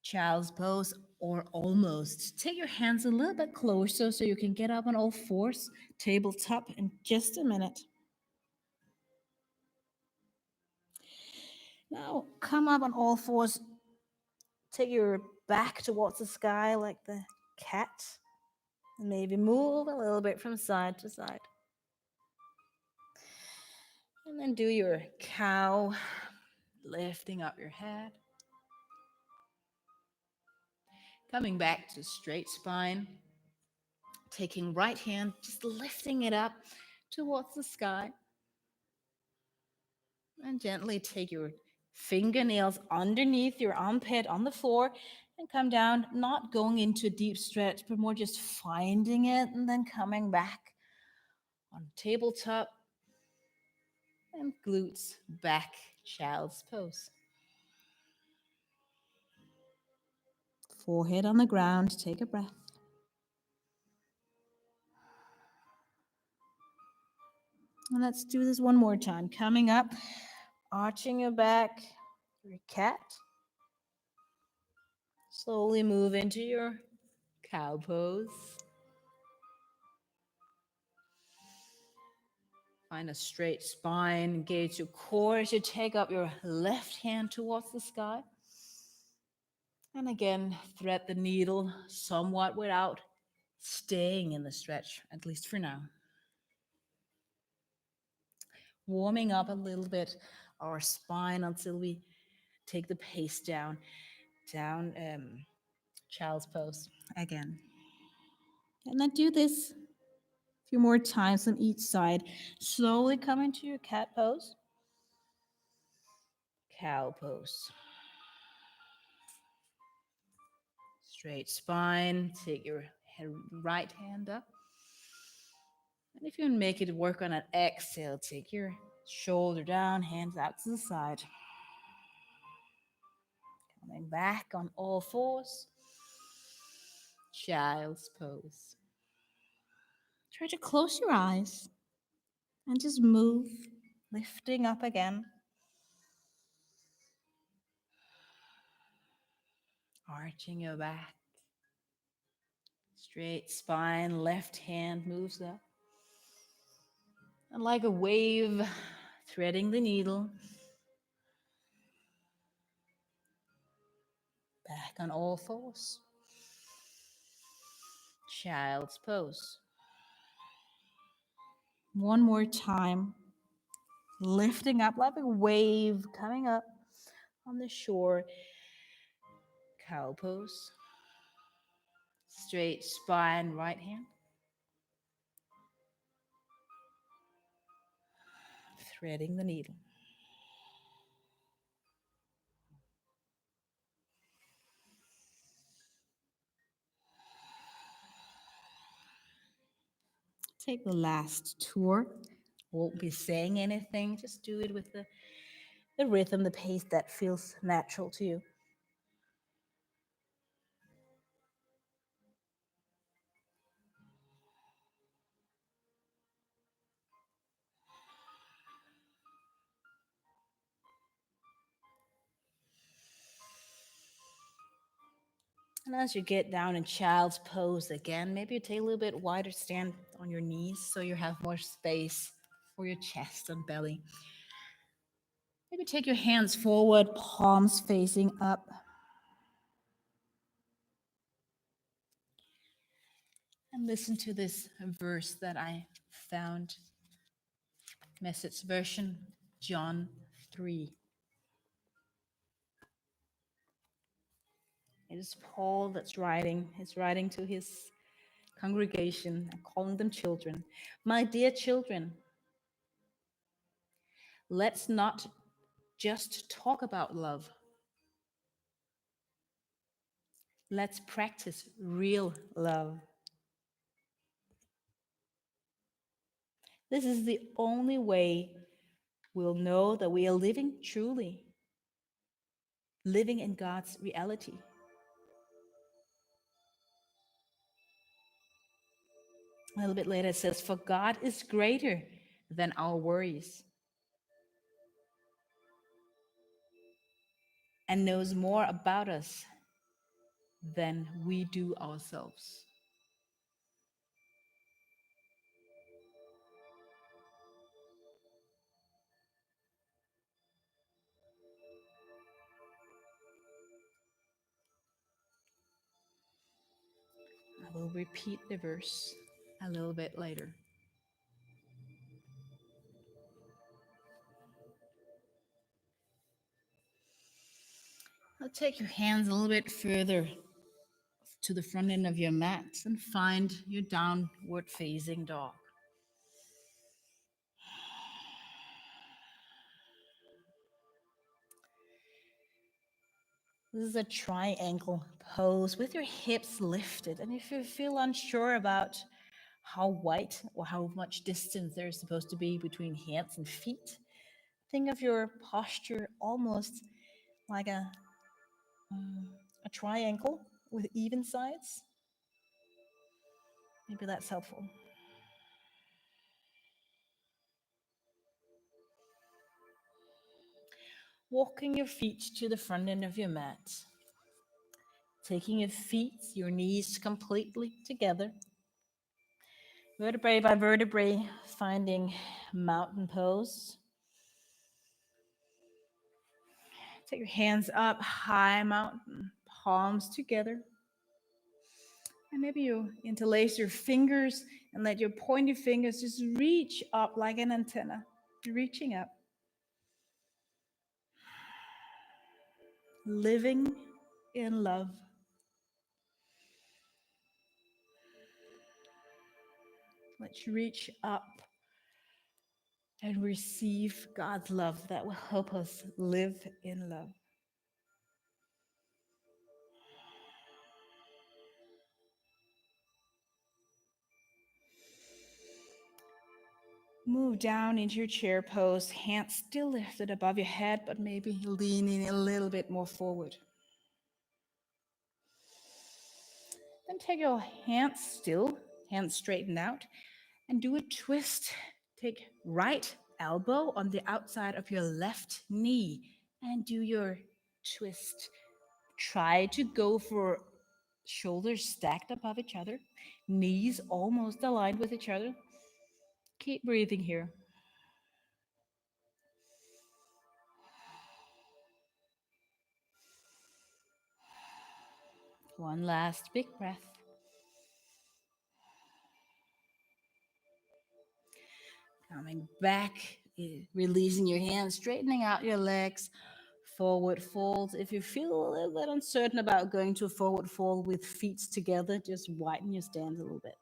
Child's pose or almost. Take your hands a little bit closer so you can get up on all fours, tabletop in just a minute. Now come up on all fours. Take your back towards the sky like the cat. Maybe move a little bit from side to side. And then do your cow, lifting up your head. Coming back to straight spine. Taking right hand, just lifting it up towards the sky. And gently take your fingernails underneath your armpit on the floor and come down, not going into a deep stretch, but more just finding it and then coming back on tabletop and glutes back, child's pose. Forehead on the ground, take a breath. And let's do this one more time. Coming up, arching your back, your cat. Slowly move into your cow pose. Find a straight spine, engage your core as you take up your left hand towards the sky. And again, thread the needle somewhat without staying in the stretch, at least for now. Warming up a little bit our spine until we take the pace down, child's pose again. And then do this a few more times on each side. Slowly come into your cat pose, cow pose. Straight spine, take your right hand up. And if you make it work on an exhale, take your shoulder down, hands out to the side. Coming back on all fours, child's pose. Try to close your eyes and just move, lifting up again. Arching your back. Straight spine, left hand moves up. And like a wave, threading the needle. Back on all fours. Child's pose. One more time. Lifting up like a wave, coming up on the shore. Cow pose. Straight spine, right hand. Threading the needle. Take the last tour. Won't be saying anything, just do it with the rhythm, the pace that feels natural to you. And as you get down in child's pose again, maybe you take a little bit wider stand on your knees so you have more space for your chest and belly. Maybe take your hands forward, palms facing up. And listen to this verse that I found. Message version, John 3. It is Paul that's writing. He's writing to his congregation and calling them children. My dear children, let's not just talk about love. Let's practice real love. This is the only way we'll know that we are living truly, living in God's reality. A little bit later it says, for God is greater than our worries and knows more about us than we do ourselves. I will repeat the verse a little bit later. Now take your hands a little bit further to the front end of your mat and find your downward facing dog. This is a triangle pose with your hips lifted. And if you feel unsure about how wide or how much distance there's supposed to be between hands and feet, think of your posture almost like a triangle with even sides. Maybe that's helpful. Walking your feet to the front end of your mat. Taking your feet, your knees completely together. Vertebrae by vertebrae, finding mountain pose. Take your hands up, high mountain, palms together. And maybe you interlace your fingers and let your pointy fingers just reach up like an antenna, reaching up. Living in love. Let's reach up and receive God's love that will help us live in love. Move down into your chair pose, hands still lifted above your head, but maybe leaning a little bit more forward. Then take your hands still, hands straightened out, and do a twist. Take right elbow on the outside of your left knee and do your twist. Try to go for shoulders stacked above each other, knees almost aligned with each other. Keep breathing here. One last big breath. Coming back, releasing your hands, straightening out your legs, forward fold. If you feel a little bit uncertain about going to a forward fold with feet together, just widen your stance a little bit.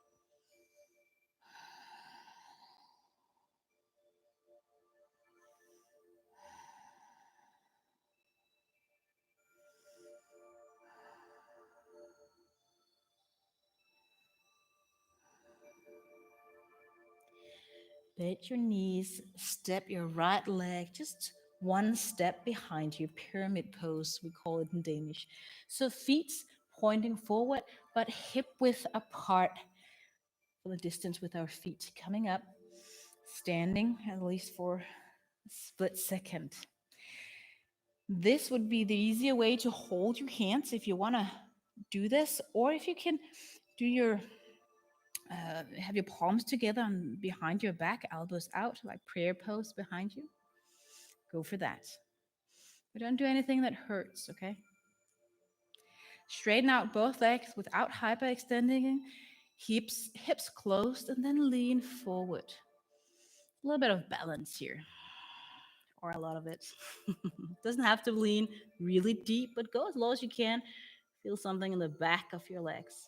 Let your knees step your right leg just one step behind you, pyramid pose, we call it in Danish. So feet pointing forward, but hip width apart for the distance with our feet. Coming up, standing at least for a split second. This would be the easier way to hold your hands if you want to do this, or if you can do your have your palms together and behind your back, elbows out, like prayer pose behind you. Go for that. But don't do anything that hurts, okay? Straighten out both legs without hyperextending, hips closed, and then lean forward. A little bit of balance here, or a lot of it. Doesn't have to lean really deep, but go as low as you can. Feel something in the back of your legs.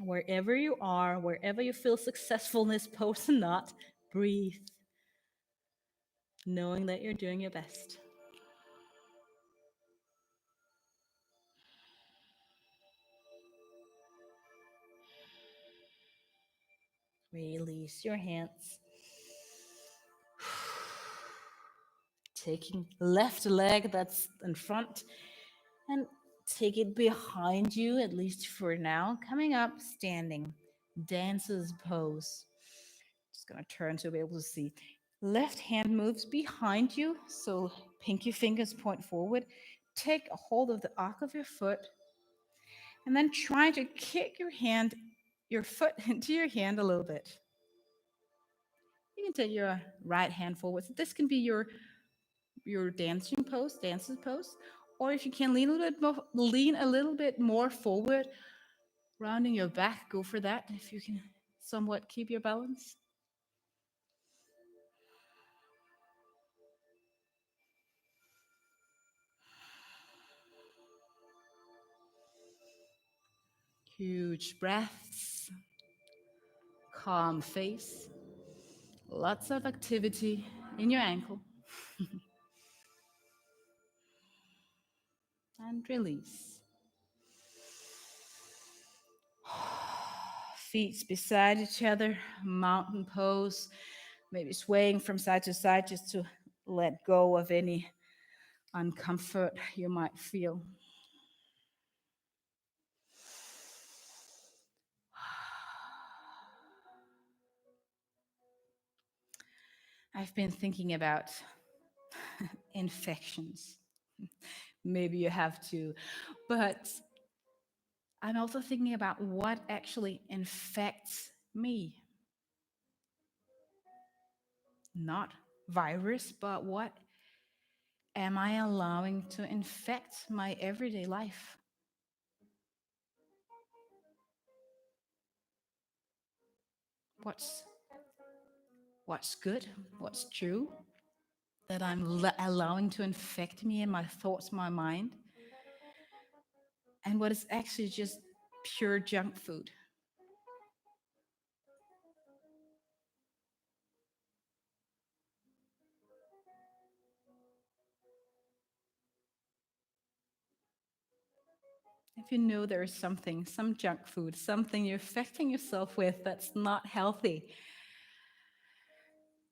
Wherever you are, wherever you feel successful in this pose or not, breathe, knowing that you're doing your best. Release your hands. Taking left leg that's in front and take it behind you, at least for now. Coming up, standing, dancer's pose. Just gonna turn to be able to see. Left hand moves behind you, so pinky fingers point forward. Take a hold of the arc of your foot, and then try to kick your foot into your hand a little bit. You can take your right hand forward. So this can be your dancer's pose, or if you can lean a little bit more forward, rounding your back, go for that. If you can somewhat keep your balance. Huge breaths, calm face, lots of activity in your ankle. And release. Feet beside each other, mountain pose, maybe swaying from side to side just to let go of any uncomfort you might feel. I've been thinking about infections. Maybe you have to, but I'm also thinking about what actually infects me. Not virus, but what am I allowing to infect my everyday life? What's what's good? What's true? That I'm allowing to infect me and my thoughts, my mind, and what is actually just pure junk food. If you know there is something, some junk food, something you're affecting yourself with that's not healthy,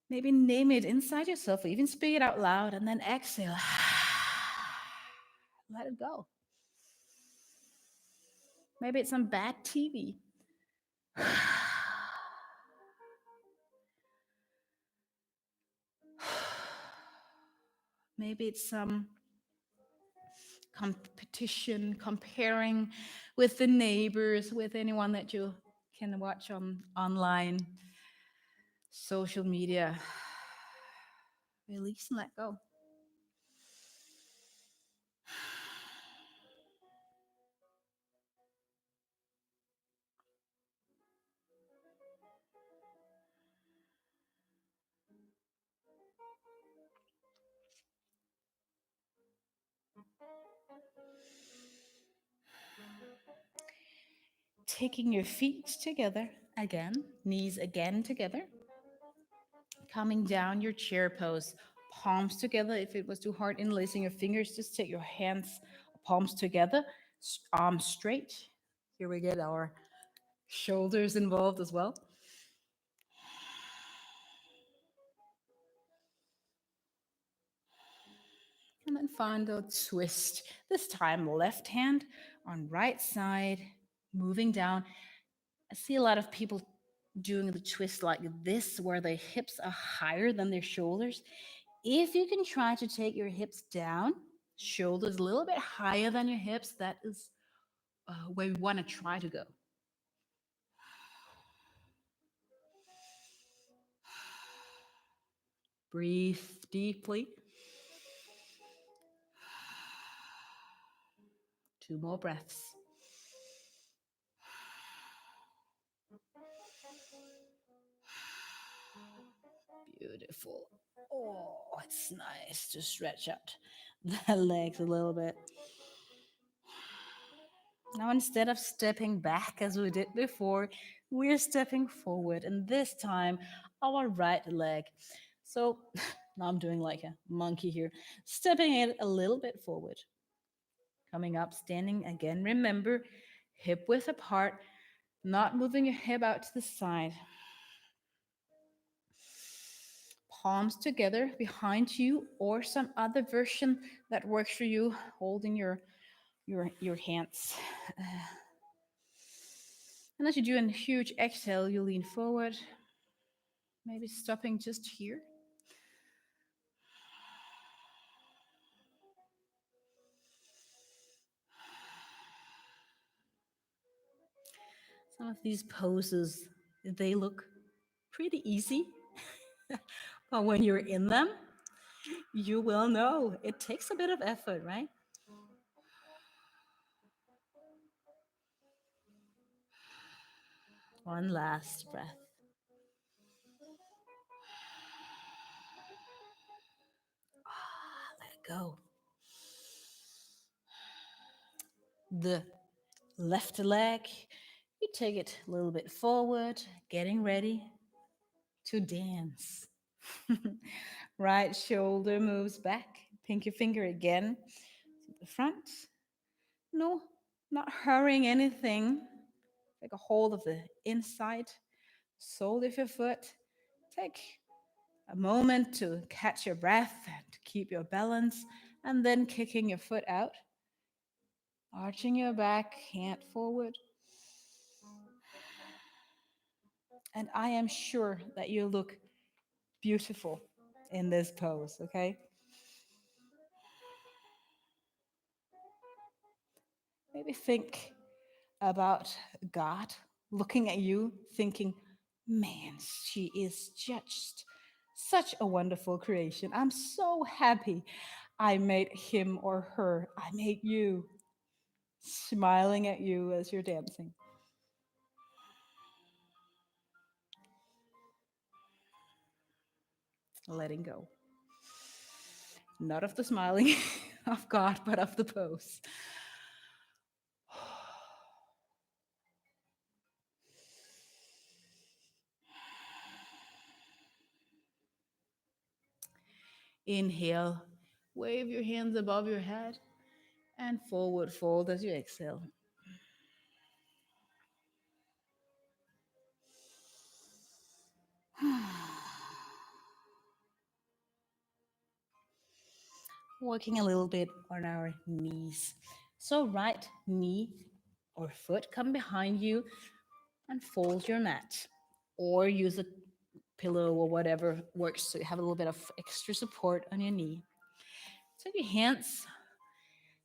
maybe name it inside yourself or even speak it out loud and then exhale. Let it go. Maybe it's some bad TV. Maybe it's some competition, comparing with the neighbors, with anyone that you can watch on online, social media. Release and let go. Taking your feet together again, knees again together, coming down your chair pose, palms together. If it was too hard interlacing your fingers, just take your hands, palms together, arms straight. Here we get our shoulders involved as well. And then find a twist. This time, left hand on right side, moving down. I see a lot of people doing the twist like this, where their hips are higher than their shoulders. If you can try to take your hips down, shoulders a little bit higher than your hips, that is where we want to try to go. Breathe deeply. 2 more breaths. Beautiful. Oh, it's nice to stretch out the legs a little bit. Now, instead of stepping back as we did before, we're stepping forward, and this time, our right leg. So now I'm doing like a monkey here, stepping it a little bit forward. Coming up, standing again. Remember, hip width apart, not moving your hip out to the side. Palms together behind you, or some other version that works for you, holding your hands. And as you do a huge exhale, you lean forward, maybe stopping just here. Some of these poses, they look pretty easy, but when you're in them, you will know it takes a bit of effort, right? One last breath. Let it go. The left leg, You take it a little bit forward, getting ready to dance. Right shoulder moves back, pinky finger again to the front. No, not hurrying anything. Take a hold of the inside sole of your foot. Take a moment to catch your breath and to keep your balance, and then kicking your foot out, arching your back, hand forward. And I am sure that you look beautiful in this pose, okay? Maybe think about God looking at you, thinking, man, she is just such a wonderful creation. I'm so happy I made him or her. I made you, smiling at you as you're dancing. Letting go. Not of the smiling of God, but of the pose. Inhale, wave your hands above your head and forward fold as you exhale. Working a little bit on our knees. So right knee or foot come behind you and fold your mat. Or use a pillow or whatever works so you have a little bit of extra support on your knee. Take your hands,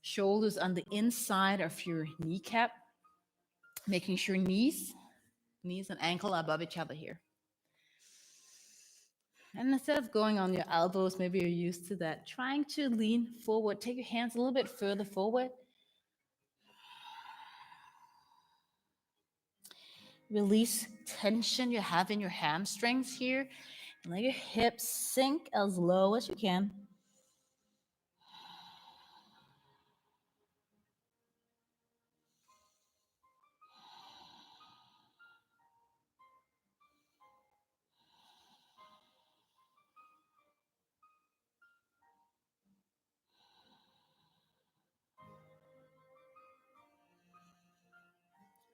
shoulders on the inside of your kneecap, making sure knees and ankle are above each other here. And instead of going on your elbows, maybe you're used to that, trying to lean forward, take your hands a little bit further forward. Release tension you have in your hamstrings here. And let your hips sink as low as you can.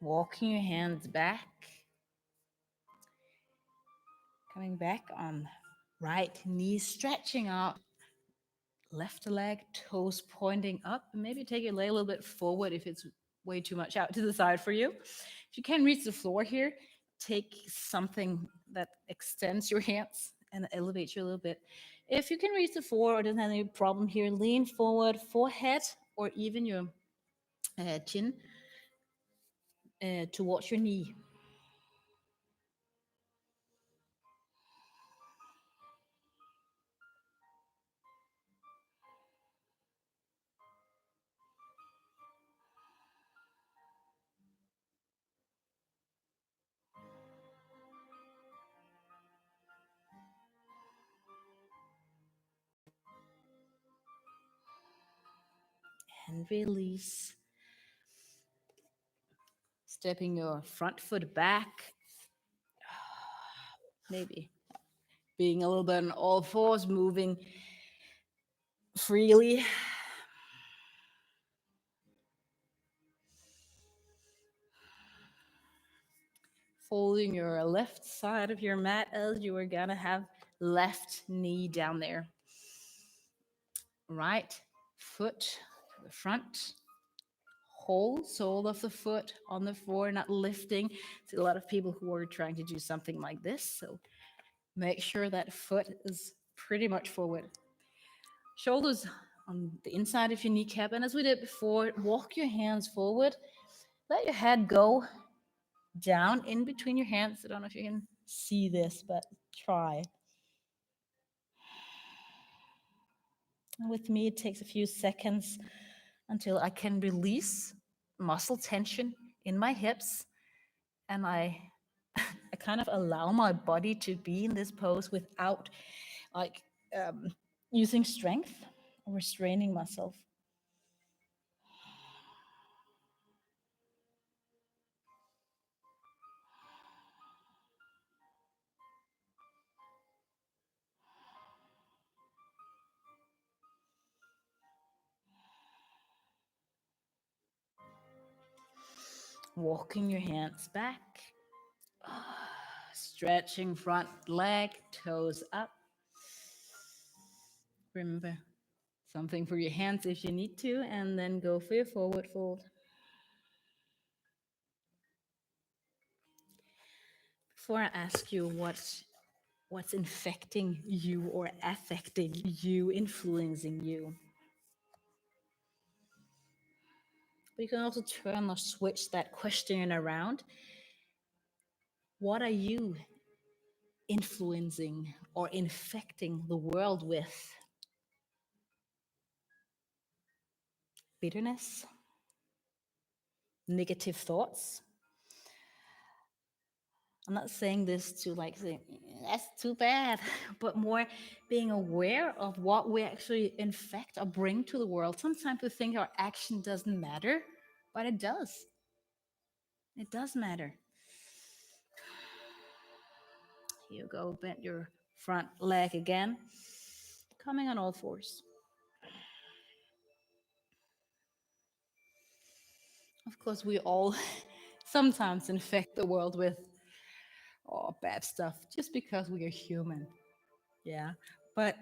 Walking your hands back. Coming back on right knee, stretching out. Left leg, toes pointing up. And maybe take your leg a little bit forward if it's way too much out to the side for you. If you can reach the floor here, take something that extends your hands and elevates you a little bit. If you can reach the floor or doesn't have any problem here, lean forward, forehead or even your chin towards your knee. And release. Stepping your front foot back. Maybe being a little bit on all fours, moving freely. Folding your left side of your mat as you are gonna have left knee down there. Right foot to the front. Whole sole of the foot on the floor, not lifting. See a lot of people who are trying to do something like this. So make sure that foot is pretty much forward. Shoulders on the inside of your kneecap. And as we did before, walk your hands forward. Let your head go down in between your hands. I don't know if you can see this, but try. And with me, it takes a few seconds until I can release muscle tension in my hips, and I kind of allow my body to be in this pose without like using strength or restraining myself. Walking your hands back, stretching front leg, toes up. Remember, something for your hands if you need to, and then go for your forward fold. Before I ask you what's infecting you or affecting you, influencing you, but you can also turn or switch that question around. What are you influencing or infecting the world with? Bitterness, negative thoughts. I'm not saying this to like say, that's too bad, but more being aware of what we actually infect or bring to the world. Sometimes we think our action doesn't matter, but it does. It does matter. Here you go, bend your front leg again, coming on all fours. Of course, we all sometimes infect the world with bad stuff just because we are human. Yeah. But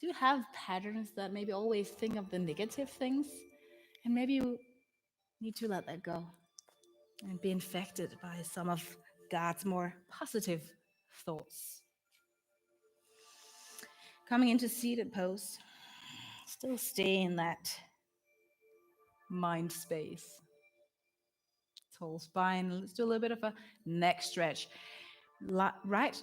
do you have patterns that maybe always think of the negative things? And maybe you need to let that go and be infected by some of God's more positive thoughts. Coming into seated pose, still stay in that mind space. Tall spine. Let's do a little bit of a neck stretch. Right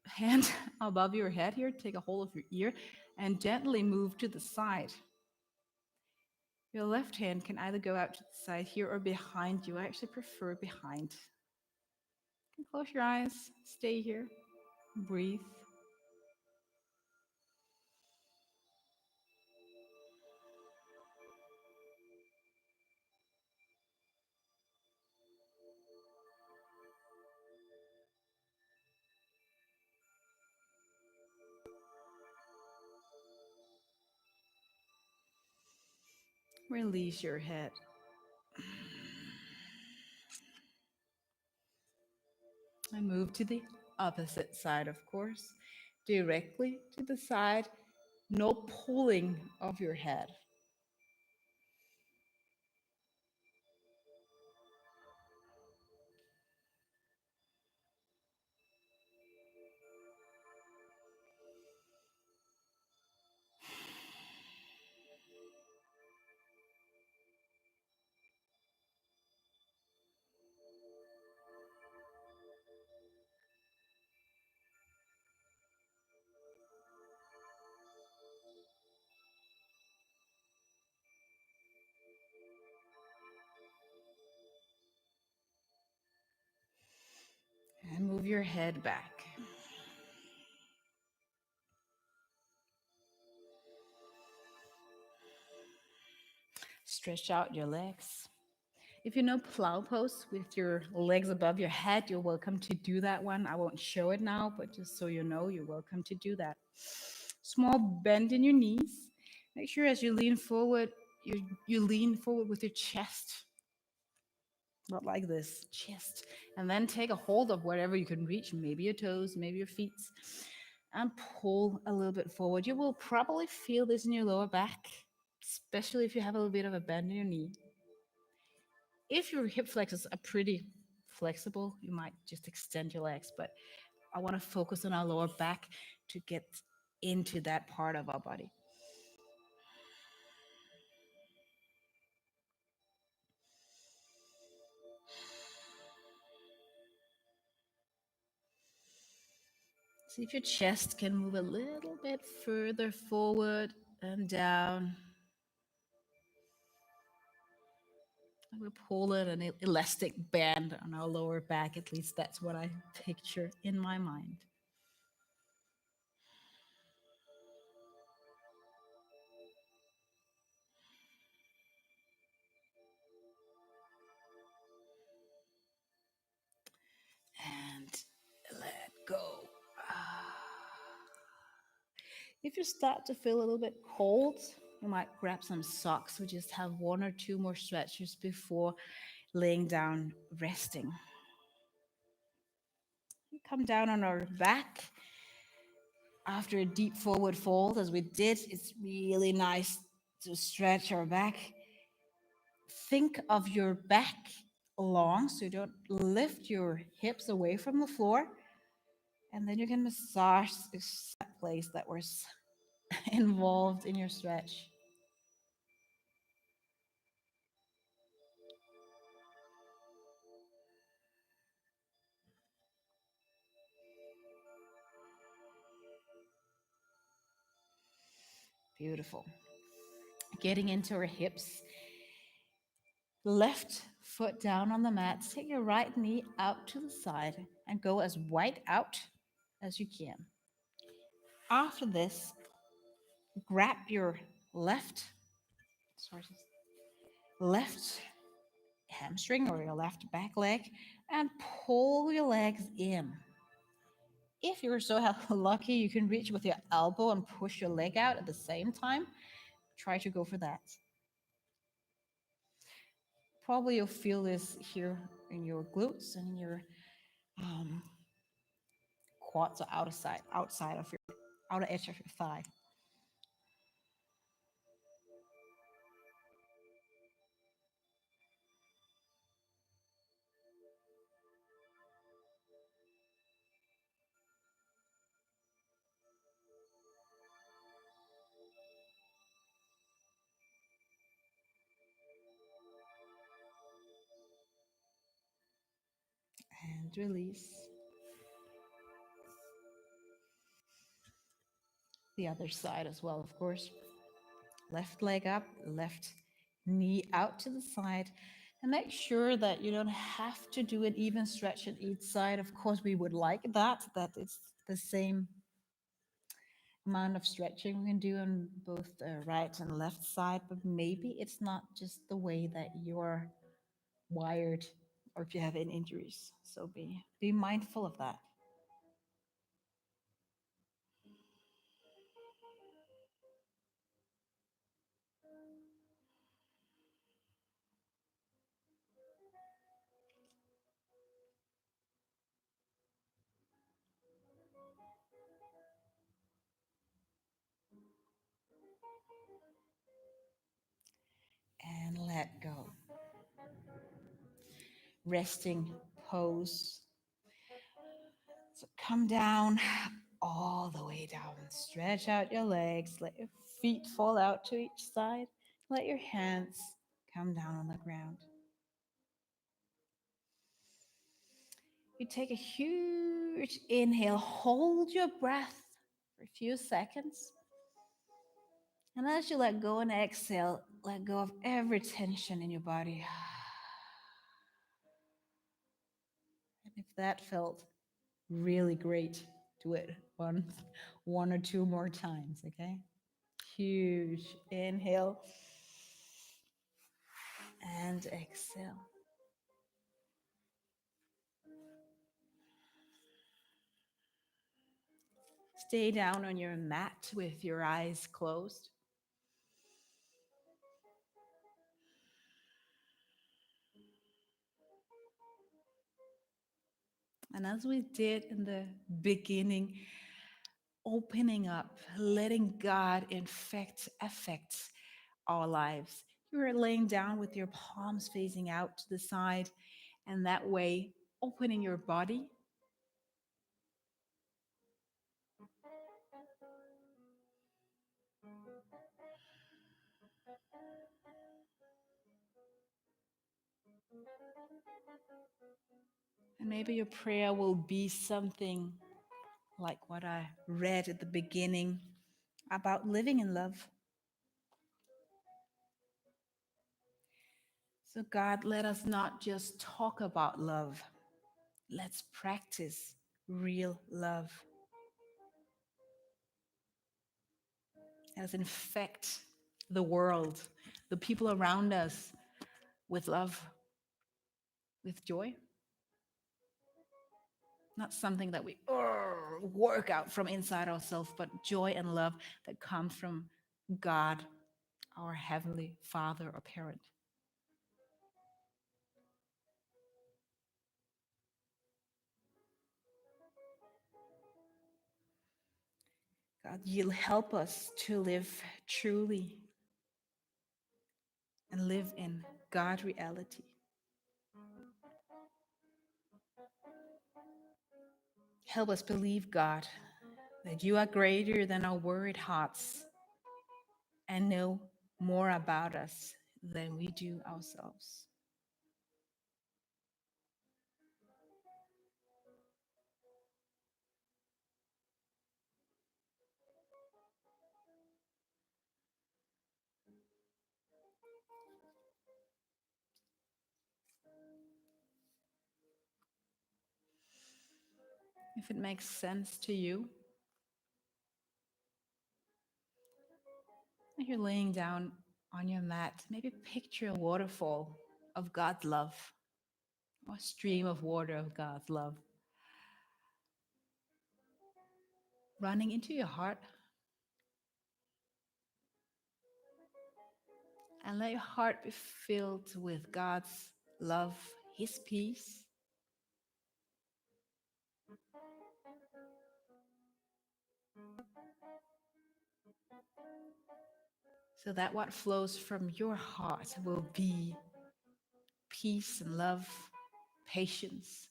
hand above your head here, take a hold of your ear and gently move to the side. Your left hand can either go out to the side here or behind you. I actually prefer behind. You can close your eyes, stay here, breathe. Release your head. And move to the opposite side, of course. Directly to the side. No pulling of your head. And move your head back. Stretch out your legs. If you know plow pose with your legs above your head, you're welcome to do that one. I won't show it now, but just so you know, you're welcome to do that. Small bend in your knees. Make sure as you lean forward, you lean forward with your chest. Not like this, chest. And then take a hold of whatever you can reach, maybe your toes, maybe your feet, and pull a little bit forward. You will probably feel this in your lower back, especially if you have a little bit of a bend in your knee. If your hip flexors are pretty flexible, you might just extend your legs, but I want to focus on our lower back to get into that part of our body. See if your chest can move a little bit further forward and down. We pull it an elastic band on our lower back. At least that's what I picture in my mind. And let go. If you start to feel a little bit cold You might grab some socks. We just have one or two more stretches before laying down, resting. Come down on our back after a deep forward fold, as we did. It's really nice to stretch our back. Think of your back long so you don't lift your hips away from the floor. And then you can massage that place that was involved in your stretch. Beautiful. Getting into our hips. Left foot down on the mat. Take your right knee out to the side and go as wide out as you can. After this, grab your sorry, left hamstring or your left back leg and pull your legs in. If you're so lucky, you can reach with your elbow and push your leg out at the same time. Try to go for that. Probably you'll feel this here in your glutes and in your um, quads or outside of your outer edge of your thigh. And release. The other side as well, of course. Left leg up, left knee out to the side. And make sure that you don't have to do an even stretch on each side. Of course, we would like that it's the same amount of stretching we can do on both the right and left side, but maybe it's not just the way that you're wired or if you have any injuries. So be mindful of that. And let go. Resting pose. So come down all the way down. Stretch out your legs. Let your feet fall out to each side. Let your hands come down on the ground. You take a huge inhale. Hold your breath for a few seconds. And as you let go and exhale, let go of every tension in your body. And if that felt really great, do it one or two more times, okay? Huge inhale and exhale. Stay down on your mat with your eyes closed. And as we did in the beginning, opening up, letting God affect our lives. You're laying down with your palms facing out to the side, and that way opening your body. And maybe your prayer will be something like what I read at the beginning about living in love. So, God, let us not just talk about love, let's practice real love. Let us infect the world, the people around us, with love, with joy. Not something that we work out from inside ourselves, but joy and love that comes from God our Heavenly Father or parent. God, you'll help us to live truly and live in God reality. Help us believe, God, that you are greater than our worried hearts and know more about us than we do ourselves. If it makes sense to you, if you're laying down on your mat, maybe picture a waterfall of God's love, or a stream of water of God's love running into your heart. And let your heart be filled with God's love, His peace. So that what flows from your heart will be peace and love, patience.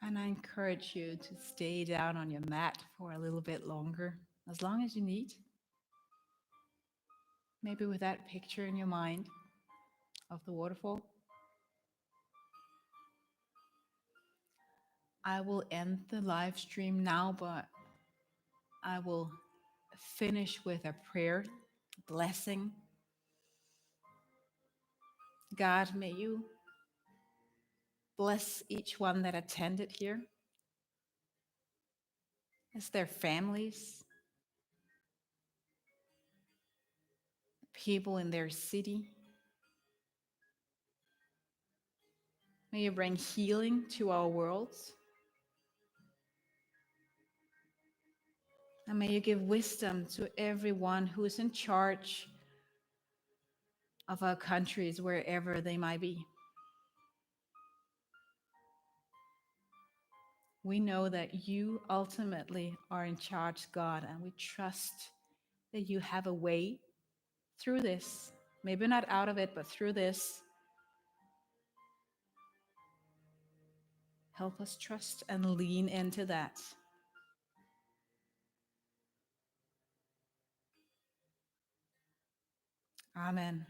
And I encourage you to stay down on your mat for a little bit longer, as long as you need. Maybe with that picture in your mind of the waterfall. I will end the live stream now, but I will finish with a prayer, blessing. God, may you bless each one that attended here, as their families, people in their city. May you bring healing to our worlds. And may you give wisdom to everyone who is in charge of our countries, wherever they might be. We know that you ultimately are in charge, God, and we trust that you have a way through this. Maybe not out of it, but through this. Help us trust and lean into that. Amen.